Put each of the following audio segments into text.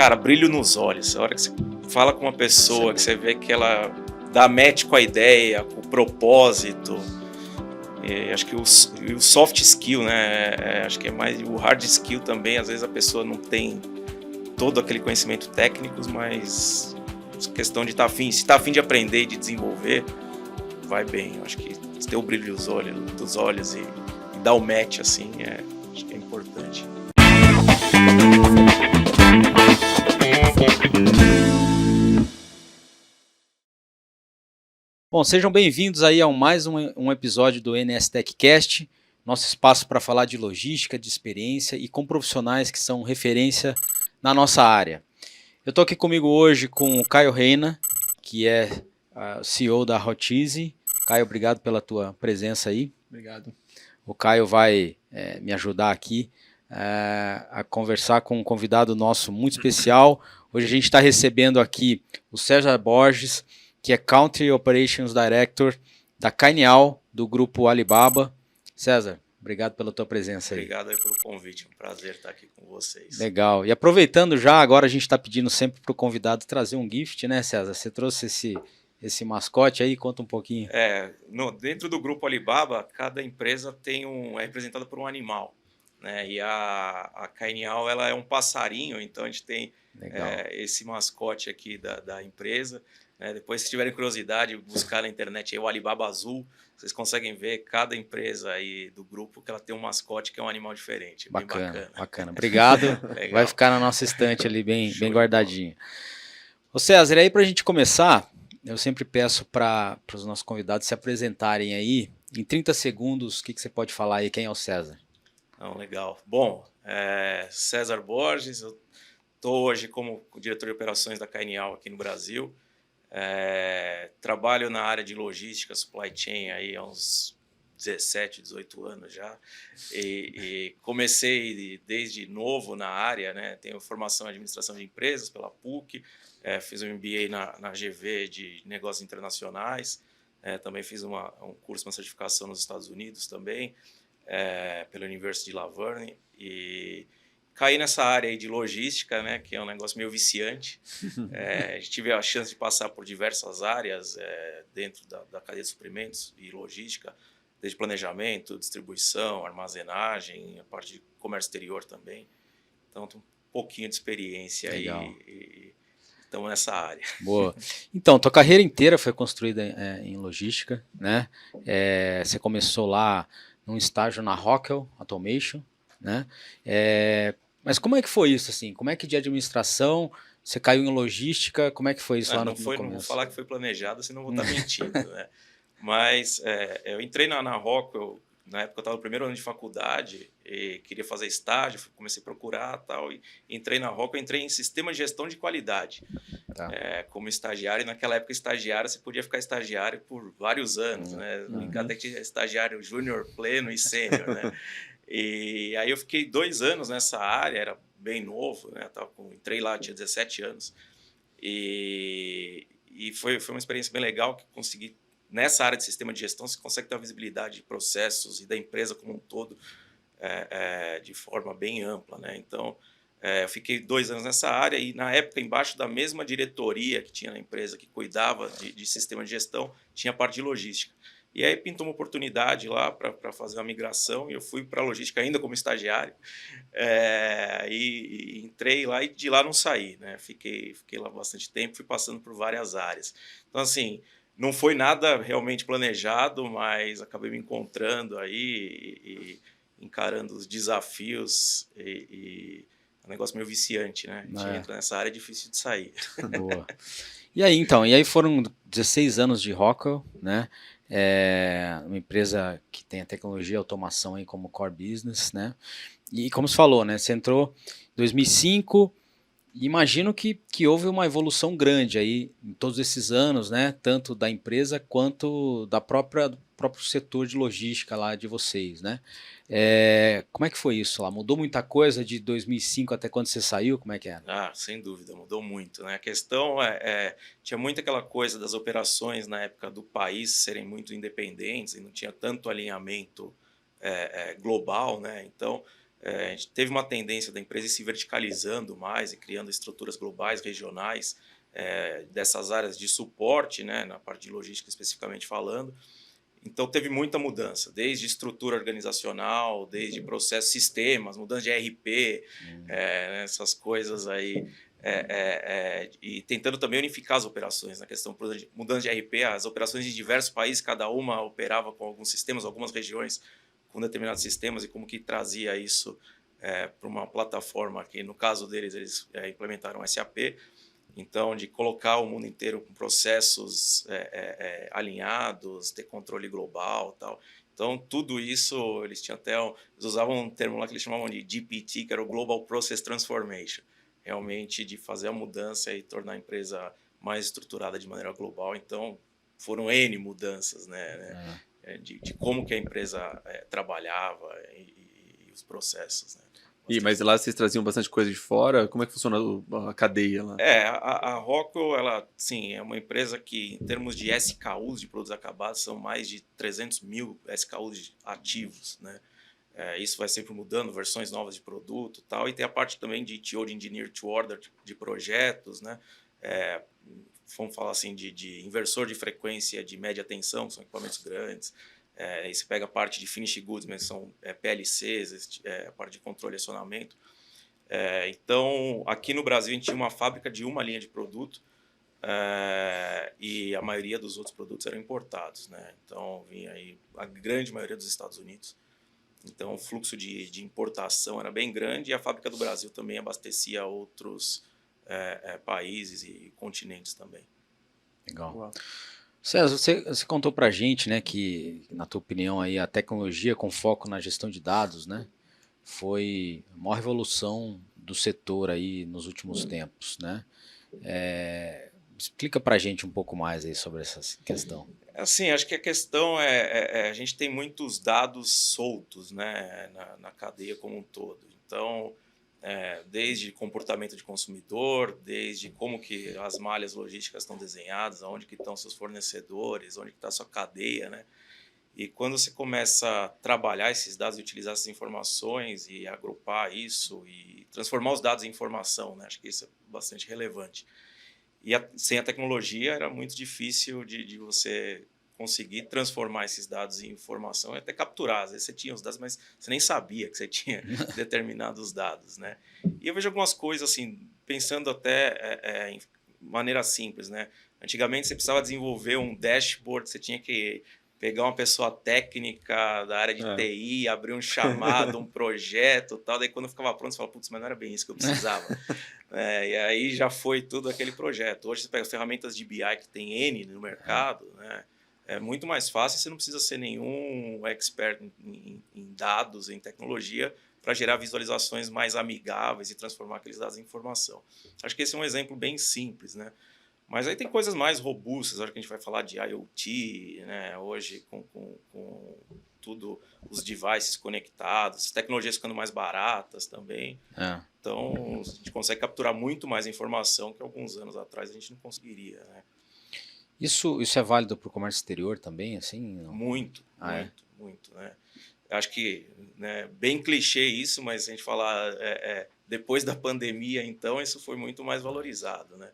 Cara, brilho nos olhos. A hora que você fala com uma pessoa, que você vê que ela dá match com a ideia, com o propósito. Acho que o soft skill, né? Acho que é mais o hard skill também. Às vezes a pessoa não tem todo aquele conhecimento técnico, mas questão de estar afim. Se está afim de aprender e de desenvolver, vai bem. Eu acho que ter o brilho dos olhos e dar o match, assim, acho que é importante. Bom, sejam bem-vindos aí a mais um episódio do NS TechCast, nosso espaço para falar de logística, de experiência e com profissionais que são referência na nossa área. Eu estou aqui comigo hoje com o Caio Reina, que é CEO da Hot Easy. Caio, obrigado pela tua presença aí. Obrigado. O Caio vai me ajudar aqui a conversar com um convidado nosso muito especial. Hoje a gente está recebendo aqui o César Borges, que é Country Operations Director da Cainiao, do grupo Alibaba. César, obrigado pela tua presença aí. Obrigado aí pelo convite, um prazer estar aqui com vocês. Legal. E aproveitando já, agora a gente está pedindo sempre para o convidado trazer um gift, né, César? Você trouxe esse mascote aí, conta um pouquinho. Dentro do grupo Alibaba, cada empresa é representada por um animal, né? E a Cainiao, ela é um passarinho, então a gente tem esse mascote aqui da empresa. Depois, se tiverem curiosidade, buscar na internet aí o Alibaba Azul, vocês conseguem ver cada empresa aí do grupo que ela tem um mascote que é um animal diferente. Bacana. Obrigado. Vai ficar na nossa estante ali bem guardadinho. Ô César, e aí para a gente começar, eu sempre peço para os nossos convidados se apresentarem aí. Em 30 segundos, o que você pode falar aí? Quem é o César? Legal. Bom, César Borges, eu estou hoje como diretor de operações da Cainiao aqui no Brasil. Trabalho na área de logística, supply chain aí há uns 17, 18 anos já. E comecei desde novo na área, né? Tenho formação em administração de empresas pela PUC, fiz um MBA na GV de negócios internacionais, também fiz um curso, uma certificação nos Estados Unidos também, pela University de La Verne, e caí nessa área aí de logística, né, que é um negócio meio viciante. Tive a chance de passar por diversas áreas dentro da cadeia de suprimentos e logística, desde planejamento, distribuição, armazenagem, a parte de comércio exterior também. Então, tem um pouquinho de experiência. Legal. Aí e estamos nessa área. Boa. Então, tua carreira inteira foi construída em logística, né? Você começou lá num estágio na Rockwell Automation, né? Mas como é que foi isso, assim? Como é que de administração você caiu em logística? Como é que foi isso lá no começo? Não vou falar que foi planejado, senão vou estar mentindo, né? Mas eu entrei na Rockwell, na época eu estava no primeiro ano de faculdade e queria fazer estágio, comecei a procurar tal, e entrei na Rockwell, entrei em sistema de gestão de qualidade. Tá. Como estagiário, e naquela época estagiário, você podia ficar estagiário por vários anos, né? Até que tinha estagiário júnior, pleno e sênior, né? E aí eu fiquei 2 anos nessa área, era bem novo, né? Entrei lá, tinha 17 anos. E foi uma experiência bem legal, que consegui, nessa área de sistema de gestão, você consegue ter uma visibilidade de processos e da empresa como um todo de forma bem ampla, né? Então, eu fiquei 2 anos nessa área e, na época, embaixo da mesma diretoria que tinha na empresa, que cuidava de sistema de gestão, tinha a parte de logística. E aí pintou uma oportunidade lá para fazer uma migração e eu fui para a logística ainda como estagiário. E entrei lá e de lá não saí, né? Fiquei lá bastante tempo, fui passando por várias áreas. Então, assim, não foi nada realmente planejado, mas acabei me encontrando aí e encarando os desafios e é um negócio meio viciante, né? A gente entra nessa área, é difícil de sair. Boa. E aí foram 16 anos de Rockwell, né? Uma empresa que tem a tecnologia e automação aí como core business, né? E como você falou, né? Você entrou em 2005, e imagino que houve uma evolução grande aí em todos esses anos, né? Tanto da empresa quanto do próprio setor de logística lá de vocês, né? Como é que foi isso lá? Mudou muita coisa de 2005 até quando você saiu? Como é que era? Sem dúvida, mudou muito, né? A questão tinha muito aquela coisa das operações na época do país serem muito independentes e não tinha tanto alinhamento global, né? Então, A gente teve uma tendência da empresa ir se verticalizando mais e criando estruturas globais, regionais, dessas áreas de suporte, né, na parte de logística especificamente falando. Então, teve muita mudança, desde estrutura organizacional, desde processos, sistemas, mudança de ERP, essas coisas aí, e tentando também unificar as operações na questão, mudança de ERP, as operações em diversos países, cada uma operava com alguns sistemas, algumas regiões com determinados sistemas, e como que trazia isso para uma plataforma que, no caso deles, eles implementaram SAP. Então, de colocar o mundo inteiro com processos alinhados, ter controle global, tal. Então, tudo isso, eles tinham até eles usavam um termo lá que eles chamavam de GPT, que era o Global Process Transformation, realmente de fazer a mudança e tornar a empresa mais estruturada de maneira global. Então, foram N mudanças, né, de como que a empresa trabalhava e os processos, né. Mas lá vocês traziam bastante coisa de fora? Como é que funciona a cadeia lá? A Rockwell, ela, sim, é uma empresa que, em termos de SKUs, de produtos acabados, são mais de 300 mil SKUs ativos, né? Isso vai sempre mudando, versões novas de produto e tal. E tem a parte também de TO, de Engineer to Order, de projetos, né? Vamos falar assim, de inversor de frequência de média tensão, que são equipamentos grandes. Aí você pega a parte de Finished Goods, mas são PLCs, a parte de controle e acionamento. Então, aqui no Brasil, a gente tinha uma fábrica de uma linha de produto e a maioria dos outros produtos eram importados, né? Então, vinha aí a grande maioria dos Estados Unidos. Então, o fluxo de importação era bem grande, e a fábrica do Brasil também abastecia outros países e continentes também. Legal. Uau. César, você contou pra gente, né, que, na tua opinião, aí, a tecnologia com foco na gestão de dados, né, foi a maior revolução do setor aí nos últimos tempos, né? Explica pra gente um pouco mais aí sobre essa questão. Assim, acho que a questão a gente tem muitos dados soltos, né, na cadeia como um todo. Então, desde comportamento de consumidor, desde como que as malhas logísticas estão desenhadas, onde que estão seus fornecedores, onde que está a sua cadeia, né? E quando você começa a trabalhar esses dados e utilizar essas informações e agrupar isso e transformar os dados em informação, né? Acho que isso é bastante relevante. E sem a tecnologia era muito difícil de você conseguir transformar esses dados em informação e até capturar. Às vezes você tinha os dados, mas você nem sabia que você tinha determinados dados, né? E eu vejo algumas coisas assim, pensando até em maneira simples, né? Antigamente você precisava desenvolver um dashboard, você tinha que pegar uma pessoa técnica da área de TI, abrir um chamado, um projeto e tal. Daí quando ficava pronto, você fala, putz, mas não era bem isso que eu precisava. E aí já foi tudo aquele projeto. Hoje você pega as ferramentas de BI que tem N no mercado, né? É muito mais fácil, você não precisa ser nenhum expert em dados, em tecnologia, para gerar visualizações mais amigáveis e transformar aqueles dados em informação. Acho que esse é um exemplo bem simples, né? Mas aí tem coisas mais robustas, acho que a gente vai falar de IoT, né? Hoje com tudo, os devices conectados, tecnologias ficando mais baratas também. Então, a gente consegue capturar muito mais informação que alguns anos atrás a gente não conseguiria, né? Isso é válido para o comércio exterior também, assim? Não? Muito, né? Acho que, né, bem clichê isso, mas se a gente falar depois da pandemia, então, isso foi muito mais valorizado, né?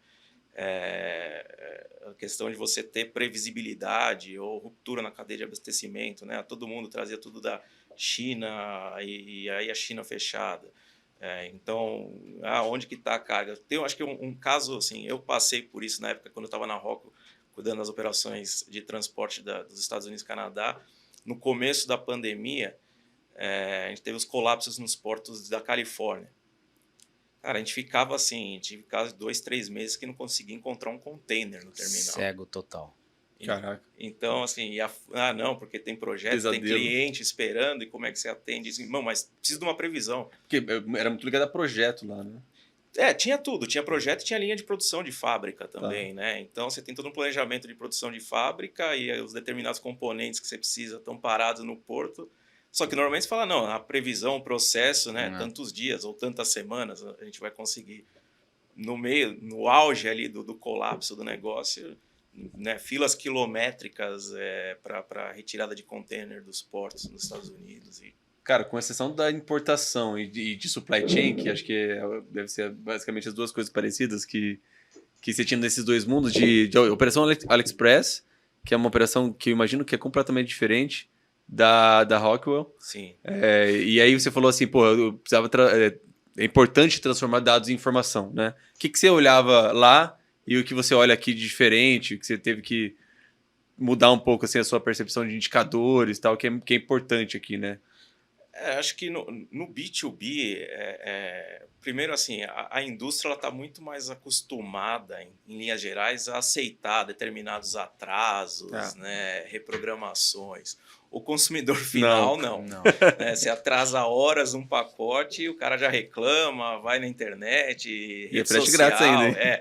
A questão de você ter previsibilidade ou ruptura na cadeia de abastecimento, né? Todo mundo trazia tudo da China e aí a China fechada. Então, onde que está a carga? Acho que um caso, assim, eu passei por isso na época quando eu estava na Rockwell, cuidando das operações de transporte dos Estados Unidos e Canadá. No começo da pandemia, a gente teve os colapsos nos portos da Califórnia. Cara, a gente ficava assim, tive casos de 2, 3 meses que não conseguia encontrar um container no terminal. Cego total. Caraca. Então, assim, não, porque tem projeto, Pesadelo. Tem cliente esperando, e como é que você atende? Assim, não, mas precisa de uma previsão. Porque era muito ligado a projeto lá, né? Tinha tudo, tinha projeto e tinha linha de produção de fábrica também, né? Então você tem todo um planejamento de produção de fábrica e os determinados componentes que você precisa estão parados no porto. Só que normalmente você fala, não, a previsão, o processo, né? Tantos dias ou tantas semanas a gente vai conseguir. No auge ali do colapso do negócio, né? Filas quilométricas para retirada de container dos portos nos Estados Unidos e Cara, com exceção da importação e de supply chain, que acho que deve ser basicamente as duas coisas parecidas que você tinha nesses dois mundos, de operação AliExpress, que é uma operação que eu imagino que é completamente diferente da Rockwell. Sim. E aí você falou assim, pô, eu precisava é importante transformar dados em informação, né? O que você olhava lá e o que você olha aqui de diferente, que você teve que mudar um pouco assim, a sua percepção de indicadores e tal, que é importante aqui, né? Acho que no B2B, primeiro assim, a indústria está muito mais acostumada, em linhas gerais, a aceitar determinados atrasos, né, reprogramações. O consumidor final, não. Né, você atrasa horas um pacote, o cara já reclama, vai na internet, rede social. Grátis ainda, hein?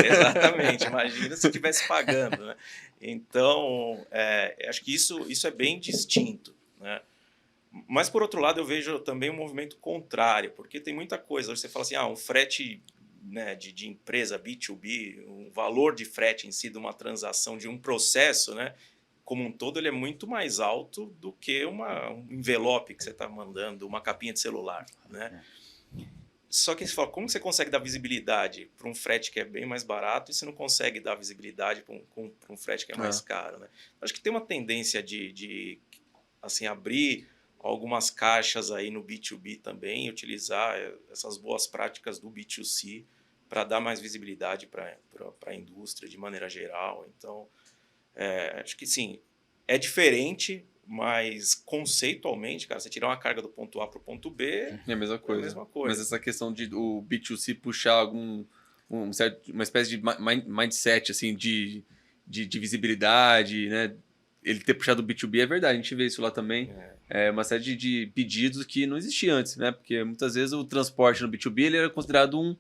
Exatamente. Imagina se estivesse pagando. Né? Então, acho que isso é bem distinto, né? Mas, por outro lado, eu vejo também um movimento contrário, porque tem muita coisa. Você fala assim, um frete, né, de empresa B2B, o valor de frete em si de uma transação, de um processo, né, como um todo, ele é muito mais alto do que um envelope que você está mandando, uma capinha de celular. Né? Só que você fala, como você consegue dar visibilidade para um frete que é bem mais barato e você não consegue dar visibilidade para um frete que é mais caro? Né? Acho que tem uma tendência de assim, abrir algumas caixas aí no B2B também e utilizar essas boas práticas do B2C para dar mais visibilidade para a indústria de maneira geral. Então, acho que sim, é diferente, mas conceitualmente, cara, você tirar uma carga do ponto A para o ponto B é a mesma coisa. É a mesma coisa. Mas essa questão de o B2C puxar uma espécie de mindset assim, de visibilidade, né? Ele ter puxado o B2B é verdade, a gente vê isso lá também. Uma série de pedidos que não existia antes, né? Porque muitas vezes o transporte no B2B ele era considerado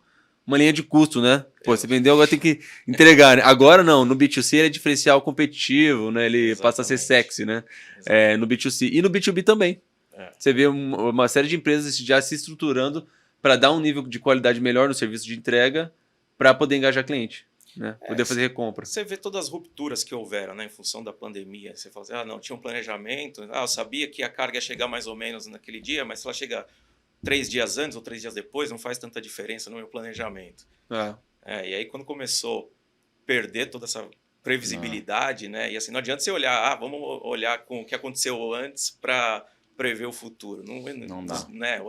uma linha de custo, né? Pô, você vendeu, agora tem que entregar. Né? Agora não, no B2C ele é diferencial competitivo, né? Ele passa a ser sexy, né? No B2C. E no B2B também. Você vê uma série de empresas já se estruturando para dar um nível de qualidade melhor no serviço de entrega para poder engajar cliente. Né? Poder fazer recompra. Você vê todas as rupturas que houveram, né, em função da pandemia. Você fala assim, não, tinha um planejamento. Eu sabia que a carga ia chegar mais ou menos naquele dia, mas se ela chega 3 dias antes ou 3 dias depois, não faz tanta diferença no meu planejamento. E aí, quando começou a perder toda essa previsibilidade, né, e assim, não adianta você olhar, vamos olhar com o que aconteceu antes para prever o futuro. Não dá. Né?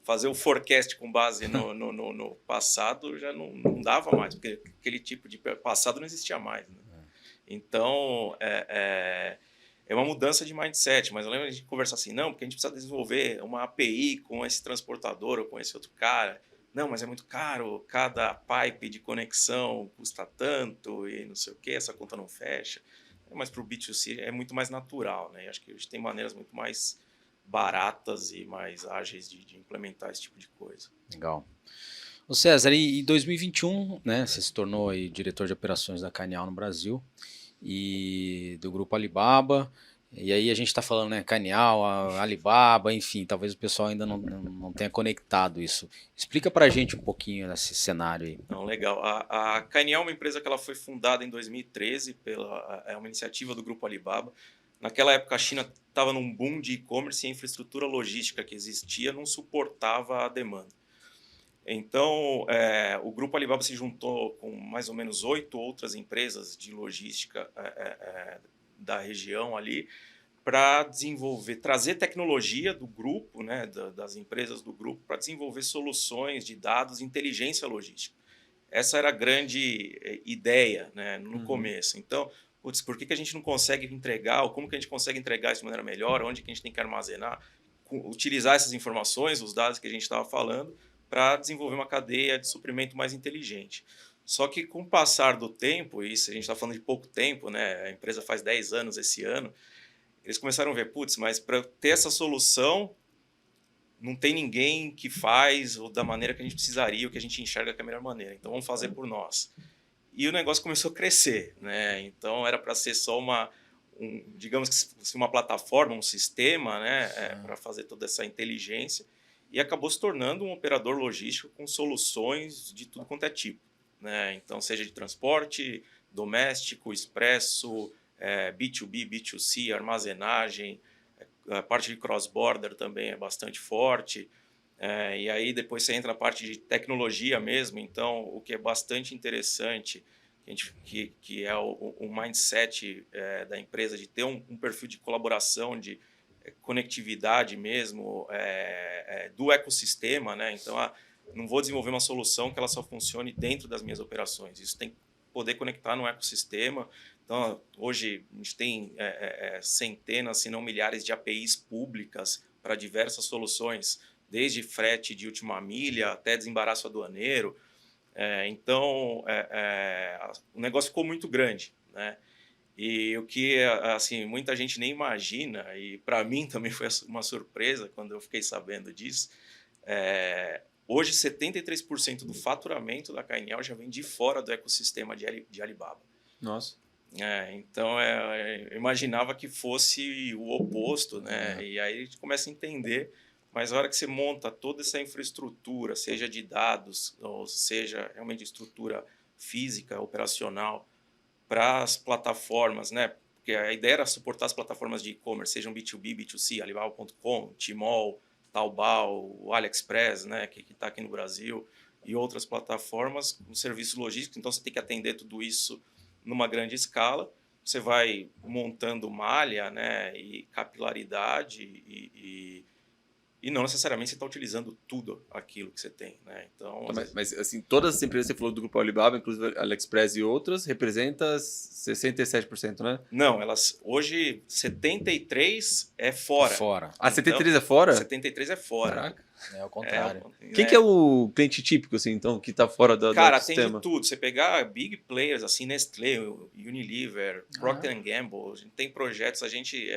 Fazer o forecast com base no passado já não dava mais, porque aquele tipo de passado não existia mais. Né? Então, é uma mudança de mindset, mas eu lembro de a gente conversar assim, não, porque a gente precisa desenvolver uma API com esse transportador ou com esse outro cara. Não, mas é muito caro, cada pipe de conexão custa tanto e não sei o que, essa conta não fecha. Mas para o B2C é muito mais natural, né? Acho que hoje tem maneiras muito mais baratas e mais ágeis de implementar esse tipo de coisa. Legal. Ô César, em 2021, né, você se tornou aí diretor de operações da Canial no Brasil e do grupo Alibaba. E aí a gente está falando, né, Canial, Alibaba, enfim, talvez o pessoal ainda não tenha conectado isso. Explica para a gente um pouquinho desse cenário aí. Não, legal. A Canial é uma empresa que ela foi fundada em 2013 é uma iniciativa do grupo Alibaba. Naquela época a China estava num boom de e-commerce e a infraestrutura logística que existia não suportava a demanda. Então, o grupo Alibaba se juntou com mais ou menos 8 outras empresas de logística da região ali para trazer tecnologia do grupo, né, das empresas do grupo, para desenvolver soluções de dados e inteligência logística. Essa era a grande ideia, né, no começo. Então, por que a gente não consegue entregar, ou como que a gente consegue entregar isso de maneira melhor, onde que a gente tem que armazenar, utilizar essas informações, os dados que a gente estava falando, para desenvolver uma cadeia de suprimento mais inteligente. Só que com o passar do tempo, e isso a gente está falando de pouco tempo, né, a empresa faz 10 anos esse ano, eles começaram a ver, mas para ter essa solução, não tem ninguém que faz ou da maneira que a gente precisaria, ou que a gente enxerga que é a melhor maneira. Então, vamos fazer por nós. E o negócio começou a crescer, né? Então, era para ser só digamos que uma plataforma, um sistema, né? Para fazer toda essa inteligência. E acabou se tornando um operador logístico com soluções de tudo quanto é tipo. Né? Então, seja de transporte, doméstico, expresso, B2B, B2C, armazenagem, a parte de cross-border também é bastante forte. E aí depois você entra na parte de tecnologia mesmo. Então, o que é bastante interessante, que é o mindset da empresa de ter um perfil de colaboração, de conectividade mesmo do ecossistema, né? Então, não vou desenvolver uma solução que ela só funcione dentro das minhas operações. Isso tem que poder conectar no ecossistema. Então, hoje a gente tem centenas, se não milhares de APIs públicas para diversas soluções, desde frete de última milha até desembaraço aduaneiro. Então, o negócio ficou muito grande, né? E o que assim, muita gente nem imagina, e para mim também foi uma surpresa quando eu fiquei sabendo disso, hoje 73% do faturamento da KNL já vem de fora do ecossistema de Alibaba. Nossa. Então, eu imaginava que fosse o oposto, né? E aí a gente começa a entender, mas a hora que você monta toda essa infraestrutura, seja de dados, ou seja realmente estrutura física, operacional, para as plataformas, né? Porque a ideia era suportar as plataformas de e-commerce, sejam B2B, B2C, Alibaba.com, Tmall, Taobao, o AliExpress, né? Que está aqui no Brasil, e outras plataformas com serviços logísticos. Então, você tem que atender tudo isso numa grande escala. Você vai montando malha, né? E capilaridade e não necessariamente você está utilizando tudo aquilo que você tem, né? Então, mas assim, todas as empresas que você falou do grupo Alibaba, inclusive AliExpress e outras, representa 67%, né? Não, elas hoje 73 é fora. Fora. Ah, 73 é fora? 73 é fora. Caraca. É o contrário. Quem que é o cliente típico, assim, então, que está fora do Cara, tem ecossistema? de tudo. Você pegar big players, assim, Nestlé, Unilever, Procter & Gamble, a gente tem projetos, a gente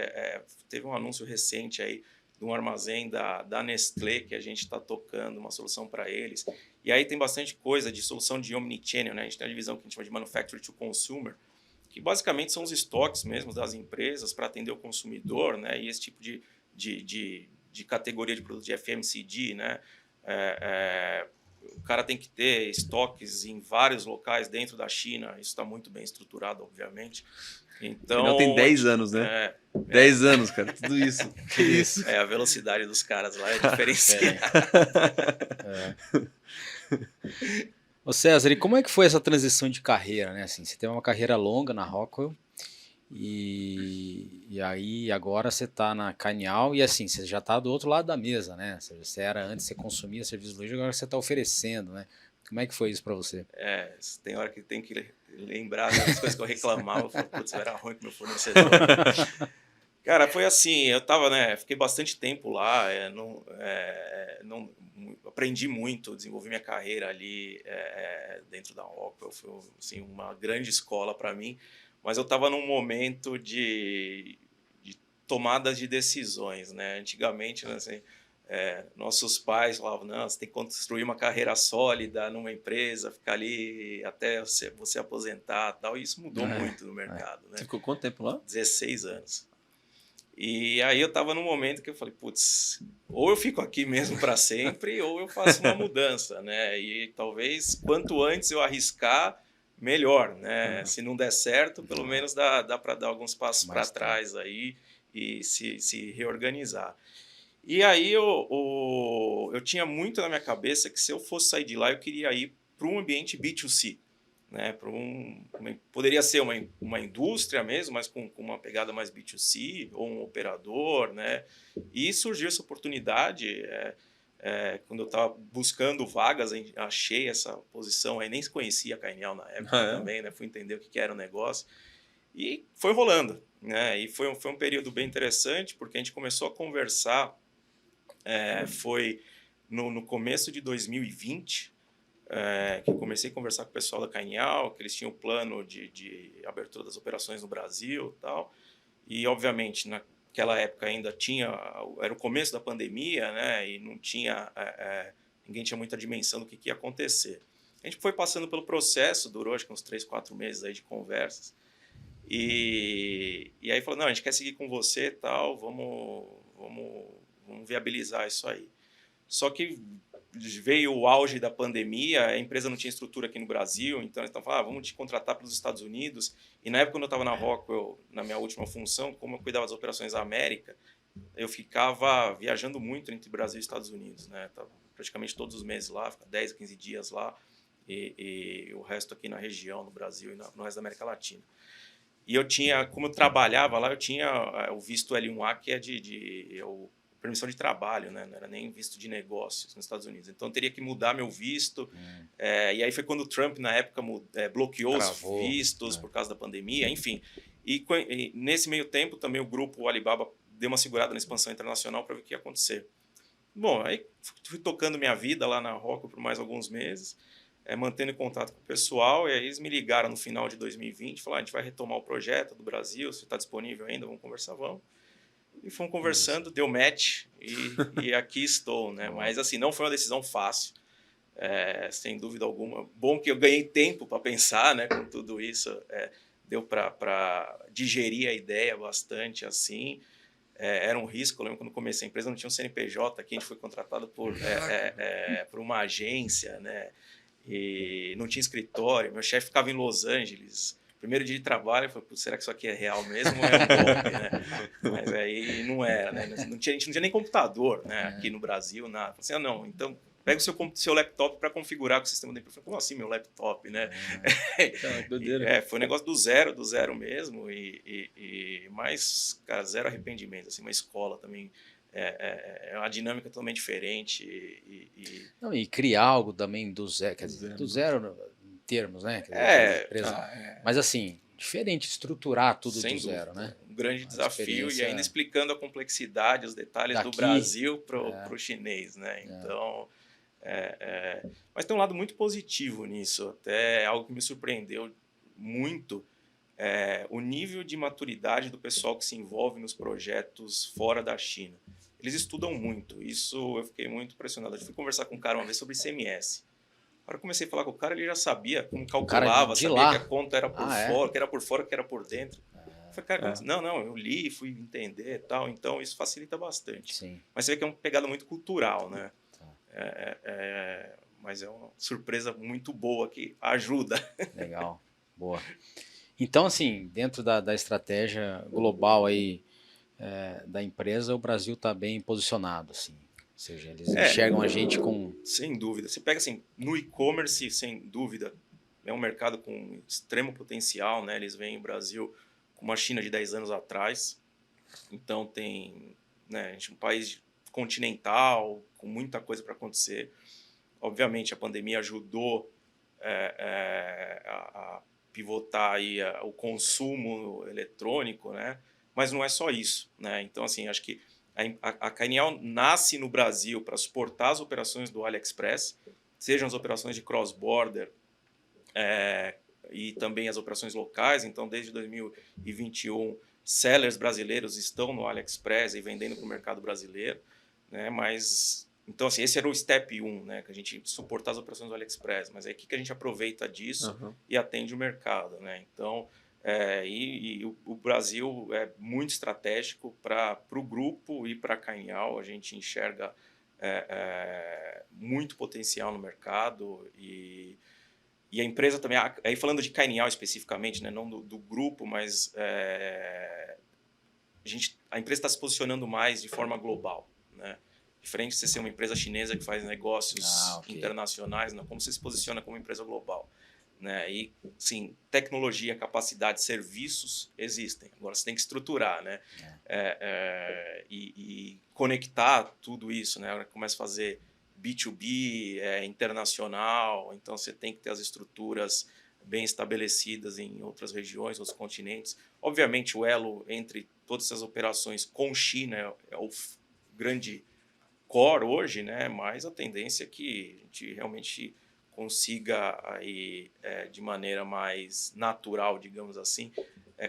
teve um anúncio recente aí de um armazém da Nestlé que a gente está tocando uma solução para eles. E aí tem bastante coisa de solução de omnichannel, né? A gente tem uma divisão que a gente chama de Manufacturer to Consumer, que basicamente são os estoques mesmo das empresas para atender o consumidor, né? E esse tipo de categoria de produtos de FMCG, né? O cara tem que ter estoques em vários locais dentro da China, isso está muito bem estruturado, obviamente. Então, tem 10 anos, né? 10 anos, cara, tudo isso. Tudo isso. A velocidade dos caras lá é diferenciada. Ô César, e como é que foi essa transição de carreira, né? Assim, você teve uma carreira longa na Rockwell e aí agora você está na Cainial e assim, você já está do outro lado da mesa, né? Você era antes, você consumia serviço logístico, agora você está oferecendo, né? Como é que foi isso para você? Tem hora que tem que lembrar das coisas que eu reclamava, eu falei, putz, era ruim com meu fornecedor. Cara, foi assim, eu tava, né, fiquei bastante tempo lá, aprendi muito, desenvolvi minha carreira ali dentro da Rockwell, foi assim, uma grande escola para mim, mas eu estava num momento de tomadas de decisões, né? Antigamente, né, assim, nossos pais falavam, não, você tem que construir uma carreira sólida numa empresa, ficar ali até você aposentar, tal, e isso mudou muito no mercado. Né? Você ficou quanto tempo lá? 16 anos. E aí eu estava num momento que eu falei, putz, ou eu fico aqui mesmo para sempre, ou eu faço uma mudança, né? E talvez quanto antes eu arriscar, melhor, né? Se não der certo, pelo menos dá para dar alguns passos para trás aí e se reorganizar. E aí eu tinha muito na minha cabeça que se eu fosse sair de lá, eu queria ir para um ambiente B2C. Né, poderia ser uma indústria mesmo, mas com uma pegada mais B2C, ou um operador. Né? E surgiu essa oportunidade. Quando eu estava buscando vagas, achei essa posição. Aí nem conhecia a KNL na época também, né? Fui entender o que era o negócio. E foi rolando. Né? E foi um período bem interessante, porque a gente começou a conversar. Foi no começo de 2020, que eu comecei a conversar com o pessoal da KNL, que eles tinham o plano de abertura das operações no Brasil e tal. E, obviamente, naquela época ainda era o começo da pandemia, né? E não tinha... ninguém tinha muita dimensão do que ia acontecer. A gente foi passando pelo processo, durou acho que uns 3, 4 meses aí de conversas. E aí falou, não, a gente quer seguir com você e tal, vamos viabilizar isso aí. Só que veio o auge da pandemia, a empresa não tinha estrutura aqui no Brasil, então eles estavam falando, vamos te contratar pelos Estados Unidos. E na época, quando eu estava na Rockwell, na minha última função, como eu cuidava das operações da América, eu ficava viajando muito entre Brasil e Estados Unidos, né? Tava praticamente todos os meses lá, ficava 10 a 15 dias lá, e o resto aqui na região, no Brasil e no resto da América Latina. E eu tinha, como eu trabalhava lá, eu tinha o visto L1A, que é permissão de trabalho, né? Não era nem visto de negócios nos Estados Unidos. Então, eu teria que mudar meu visto. E aí foi quando o Trump, na época, bloqueou os vistos por causa da pandemia, enfim. E nesse meio tempo, também o grupo Alibaba deu uma segurada na expansão internacional para ver o que ia acontecer. Bom, aí fui tocando minha vida lá na Rockwell por mais alguns meses, mantendo contato com o pessoal, e aí eles me ligaram no final de 2020, falaram, a gente vai retomar o projeto do Brasil, se está disponível ainda, vamos conversar, vamos. E fomos conversando, deu match, e aqui estou, né? Mas assim, não foi uma decisão fácil, sem dúvida alguma. Bom que eu ganhei tempo para pensar, né? Com tudo isso, deu para digerir a ideia bastante, assim. Era um risco, eu lembro quando comecei a empresa, não tinha um CNPJ, aqui a gente foi contratado por uma agência, né? E não tinha escritório, meu chefe ficava em Los Angeles. Primeiro dia de trabalho, eu falei, será que isso aqui é real mesmo ou é um golpe, né? Mas aí não era, né? A gente não tinha nem computador, né? Aqui no Brasil, nada. Eu falei assim, não, então pega o seu laptop para configurar com o sistema da empresa. Eu falei, como assim meu laptop, né? Foi um negócio do zero mesmo, mas, cara, zero arrependimento, assim, uma escola também. É uma dinâmica totalmente diferente. Não, e criar algo também do zero, quer dizer, do zero em termos, né? Quer dizer, mas assim, diferente, estruturar tudo sem do dúvida, zero, né? Um grande desafio, e ainda explicando a complexidade, os detalhes do Brasil para o chinês, né? Então, mas tem um lado muito positivo nisso, até algo que me surpreendeu muito, o nível de maturidade do pessoal que se envolve nos projetos fora da China. Eles estudam muito, isso eu fiquei muito impressionado. Eu fui conversar com um cara uma vez sobre ICMS. Na hora que eu comecei a falar com o cara, ele já sabia como calculava, sabia que a conta era por fora, que era por fora, que era por dentro. Eu falei, cara, não, eu li, fui entender e tal, então isso facilita bastante. Sim. Mas você vê que é uma pegada muito cultural, né? Mas é uma surpresa muito boa que ajuda. Legal, boa. Então, assim, dentro da estratégia global aí, da empresa, o Brasil está bem posicionado, assim. Ou seja, eles enxergam a gente com... Sem dúvida. Você pega assim, no e-commerce, sem dúvida, é um mercado com extremo potencial, né? Eles veem o Brasil como a China de 10 anos atrás. Então tem, né, a gente é um país continental, com muita coisa para acontecer. Obviamente a pandemia ajudou a pivotar aí o consumo eletrônico, né? Mas não é só isso, né? Então assim, acho que a Cainiao nasce no Brasil para suportar as operações do AliExpress, sejam as operações de cross-border e também as operações locais. Então, desde 2021, sellers brasileiros estão no AliExpress e vendendo para o mercado brasileiro, né? Mas, então, assim, esse era o step 1, né? Que a gente suportar as operações do AliExpress. Mas aí, o que a gente aproveita disso e atende o mercado, né? Então, o Brasil é muito estratégico para o grupo e para a Cainiao. A gente enxerga muito potencial no mercado e a empresa também, aí falando de Cainiao especificamente, né, não do grupo, mas a empresa está se posicionando mais de forma global, né? Diferente de você ser uma empresa chinesa que faz negócios internacionais, não, como você se posiciona como empresa global, né? E, sim, tecnologia, capacidade, serviços existem. Agora você tem que estruturar, né? E conectar tudo isso, né? Começa a fazer B2B, internacional, então você tem que ter as estruturas bem estabelecidas em outras regiões, outros continentes. Obviamente, o elo entre todas essas operações com China é o grande core hoje, né? Mas a tendência é que a gente realmente consiga aí, de maneira mais natural, digamos assim,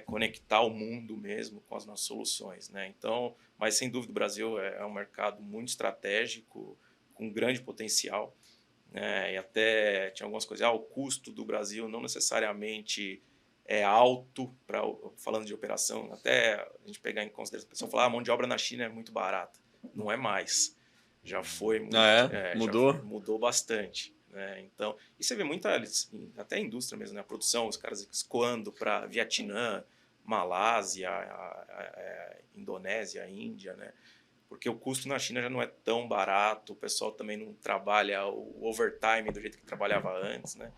conectar o mundo mesmo com as nossas soluções, né? Então, mas sem dúvida o Brasil é um mercado muito estratégico, com grande potencial, né? E até tinha algumas coisas, o custo do Brasil não necessariamente é alto, falando de operação, até a gente pegar em consideração, a pessoa falar, a mão de obra na China é muito barata. Não é mais. Já foi muito, mudou? Mudou bastante, né? Então, e você vê muita, até a indústria mesmo, né? A produção, os caras escoando para Vietnã, Malásia, Indonésia, Índia, né? Porque o custo na China já não é tão barato, o pessoal também não trabalha o overtime do jeito que trabalhava antes, né?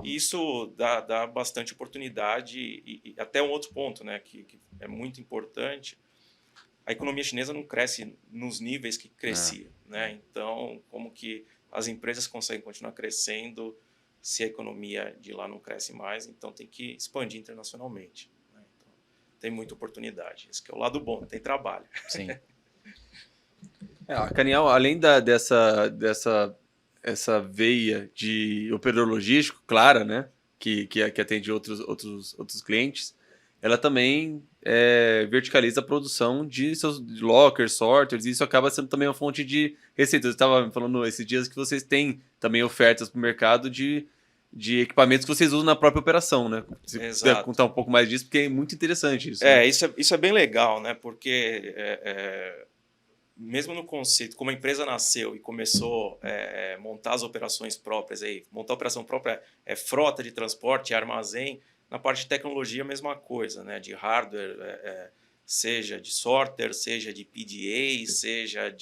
E isso dá bastante oportunidade e até um outro ponto, né, que é muito importante, a economia chinesa não cresce nos níveis que crescia, né? Então, como que as empresas conseguem continuar crescendo se a economia de lá não cresce mais? Então, tem que expandir internacionalmente, né? Então, tem muita oportunidade. Esse que é o lado bom, tem trabalho. Sim. A Canial, além dessa essa veia de operador logístico, clara, né? Que atende outros clientes, ela também verticaliza a produção de seus lockers, sorters, e isso acaba sendo também uma fonte de receitas. Eu estava falando esses dias que vocês têm também ofertas para o mercado de equipamentos que vocês usam na própria operação, né? Se puder contar um pouco mais disso, porque é muito interessante isso. Né? Isso é bem legal, né? Porque mesmo no conceito, como a empresa nasceu e começou a montar as operações próprias, montar a operação própria frota de transporte, armazém, na parte de tecnologia a mesma coisa, né? De hardware, seja de sorter, seja de PDA, seja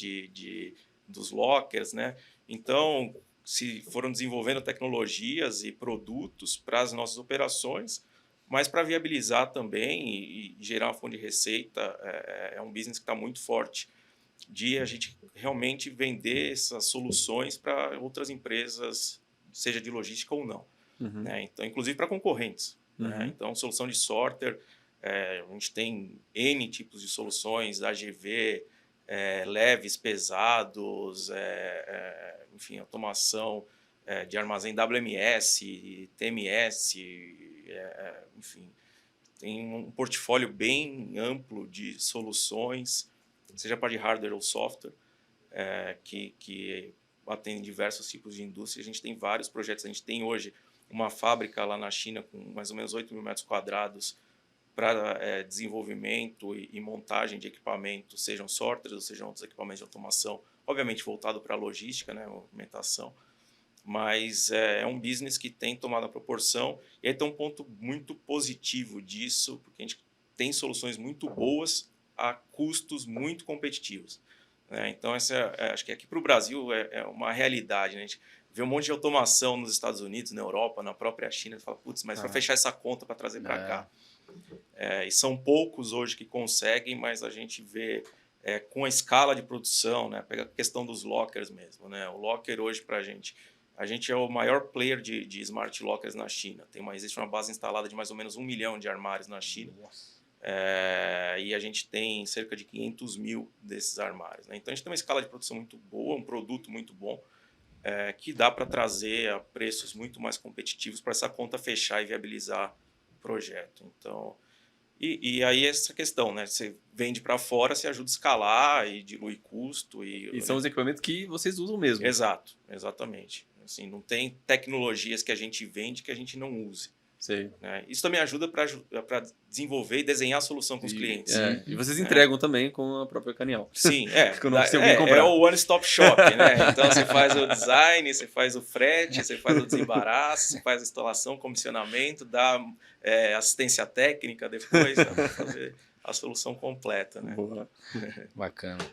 dos lockers, né? Então, se foram desenvolvendo tecnologias e produtos para as nossas operações, mas para viabilizar também e gerar uma fonte de receita, é um business que está muito forte de a gente realmente vender essas soluções para outras empresas, seja de logística ou não. Uhum. Né? Então, inclusive para concorrentes. Uhum. Né? Então, solução de sorter, a gente tem N tipos de soluções, AGV, leves, pesados, enfim, automação de armazém WMS, TMS, enfim, tem um portfólio bem amplo de soluções, seja para de hardware ou software, que atende diversos tipos de indústria. A gente tem vários projetos. A gente tem hoje uma fábrica lá na China com mais ou menos 8 mil metros quadrados para desenvolvimento e montagem de equipamentos, sejam sorters ou sejam outros equipamentos de automação, obviamente voltado para a logística, né, movimentação, mas é um business que tem tomado a proporção. E aí tem um ponto muito positivo disso, porque a gente tem soluções muito boas a custos muito competitivos. Né? Então, acho que aqui para o Brasil é uma realidade. Né? A gente vê um monte de automação nos Estados Unidos, na Europa, na própria China, e fala, putz, mas para fechar essa conta, para trazer para cá. E são poucos hoje que conseguem, mas a gente vê com a escala de produção, né? Pega a questão dos lockers mesmo. Né? O locker hoje para a gente é o maior player de smart lockers na China. Existe uma base instalada de mais ou menos 1 milhão de armários na China. E a gente tem cerca de 500 mil desses armários. Né? Então, a gente tem uma escala de produção muito boa, um produto muito bom, que dá para trazer a preços muito mais competitivos para essa conta fechar e viabilizar o projeto. Então, e aí essa questão, né? Você vende para fora, você ajuda a escalar e dilui custo. E são os equipamentos que vocês usam mesmo. Exato, exatamente. Assim, não tem tecnologias que a gente vende que a gente não use. Sei. Né? Isso também ajuda para desenvolver e desenhar a solução com os clientes. E vocês entregam também com a própria Canial. Sim, comprar. É o one-stop shop. Né? Então, você faz o design, você faz o frete, você faz o desembaraço, você faz a instalação, comissionamento, dá assistência técnica depois, dá para fazer a solução completa. Né? Boa. Bacana.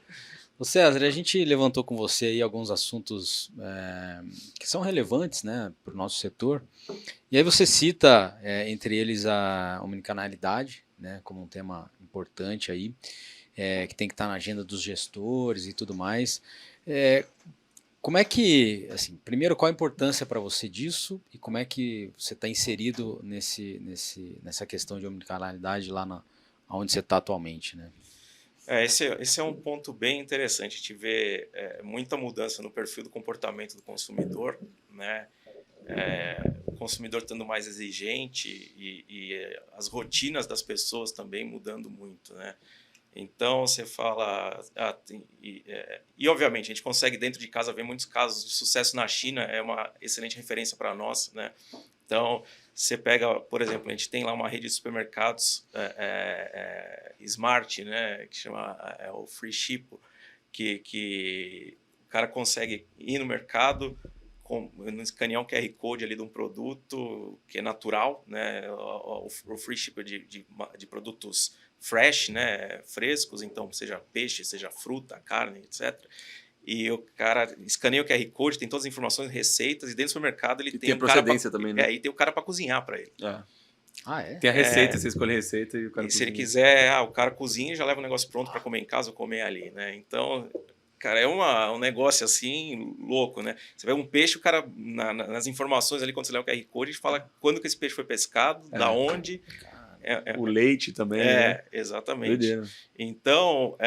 Ô César, a gente levantou com você aí alguns assuntos que são relevantes, né, para o nosso setor. E aí você cita, entre eles, a omnicanalidade, né, como um tema importante aí, que tem que estar na agenda dos gestores e tudo mais. Como é que, assim, primeiro, qual a importância para você disso e como é que você está inserido nessa questão de omnicanalidade lá onde você está atualmente, né? Esse é um ponto bem interessante. A gente vê muita mudança no perfil do comportamento do consumidor, né? O consumidor estando mais exigente e as rotinas das pessoas também mudando muito, né? Então, você fala... E, obviamente, a gente consegue, dentro de casa, ver muitos casos de sucesso na China. É uma excelente referência para nós, né? Então, você pega, por exemplo, a gente tem lá uma rede de supermercados Smart, né? Que chama o Free Ship, que o cara consegue ir no mercado, escanear um QR Code ali de um produto que é natural, né? O free shipper de produtos fresh, né? Frescos, então seja peixe, seja fruta, carne, etc. E o cara escaneia o QR Code, tem todas as informações, receitas, e dentro do supermercado ele tem a um cara procedência também, né? e tem o cara para cozinhar para ele. É? Tem a receita, você escolhe a receita e o cara E se ele cozinha. quiser, o cara cozinha e já leva o negócio pronto para comer em casa ou comer ali, né? Então, cara, é um negócio assim louco, né? Você vê um peixe, o cara nas informações ali quando você lê o QR Code, ele fala quando que esse peixe foi pescado, da onde. O leite também, né? Exatamente. Doideira. Então,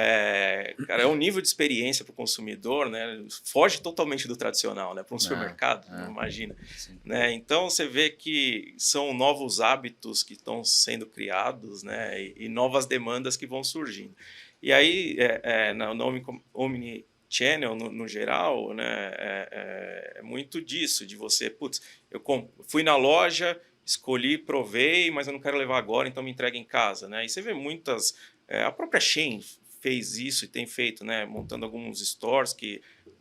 cara, é um nível de experiência para o consumidor, né? Foge totalmente do tradicional, né? Para um supermercado, não imagina. Né? Então, você vê que são novos hábitos que estão sendo criados, né? E novas demandas que vão surgindo. E aí, no Omnichannel, no geral, né? É muito disso, de você, putz, eu fui na loja, escolhi, provei, mas eu não quero levar agora, então me entrega em casa, né? E você vê muitas... a própria Shein fez isso e tem feito, né? Montando alguns stores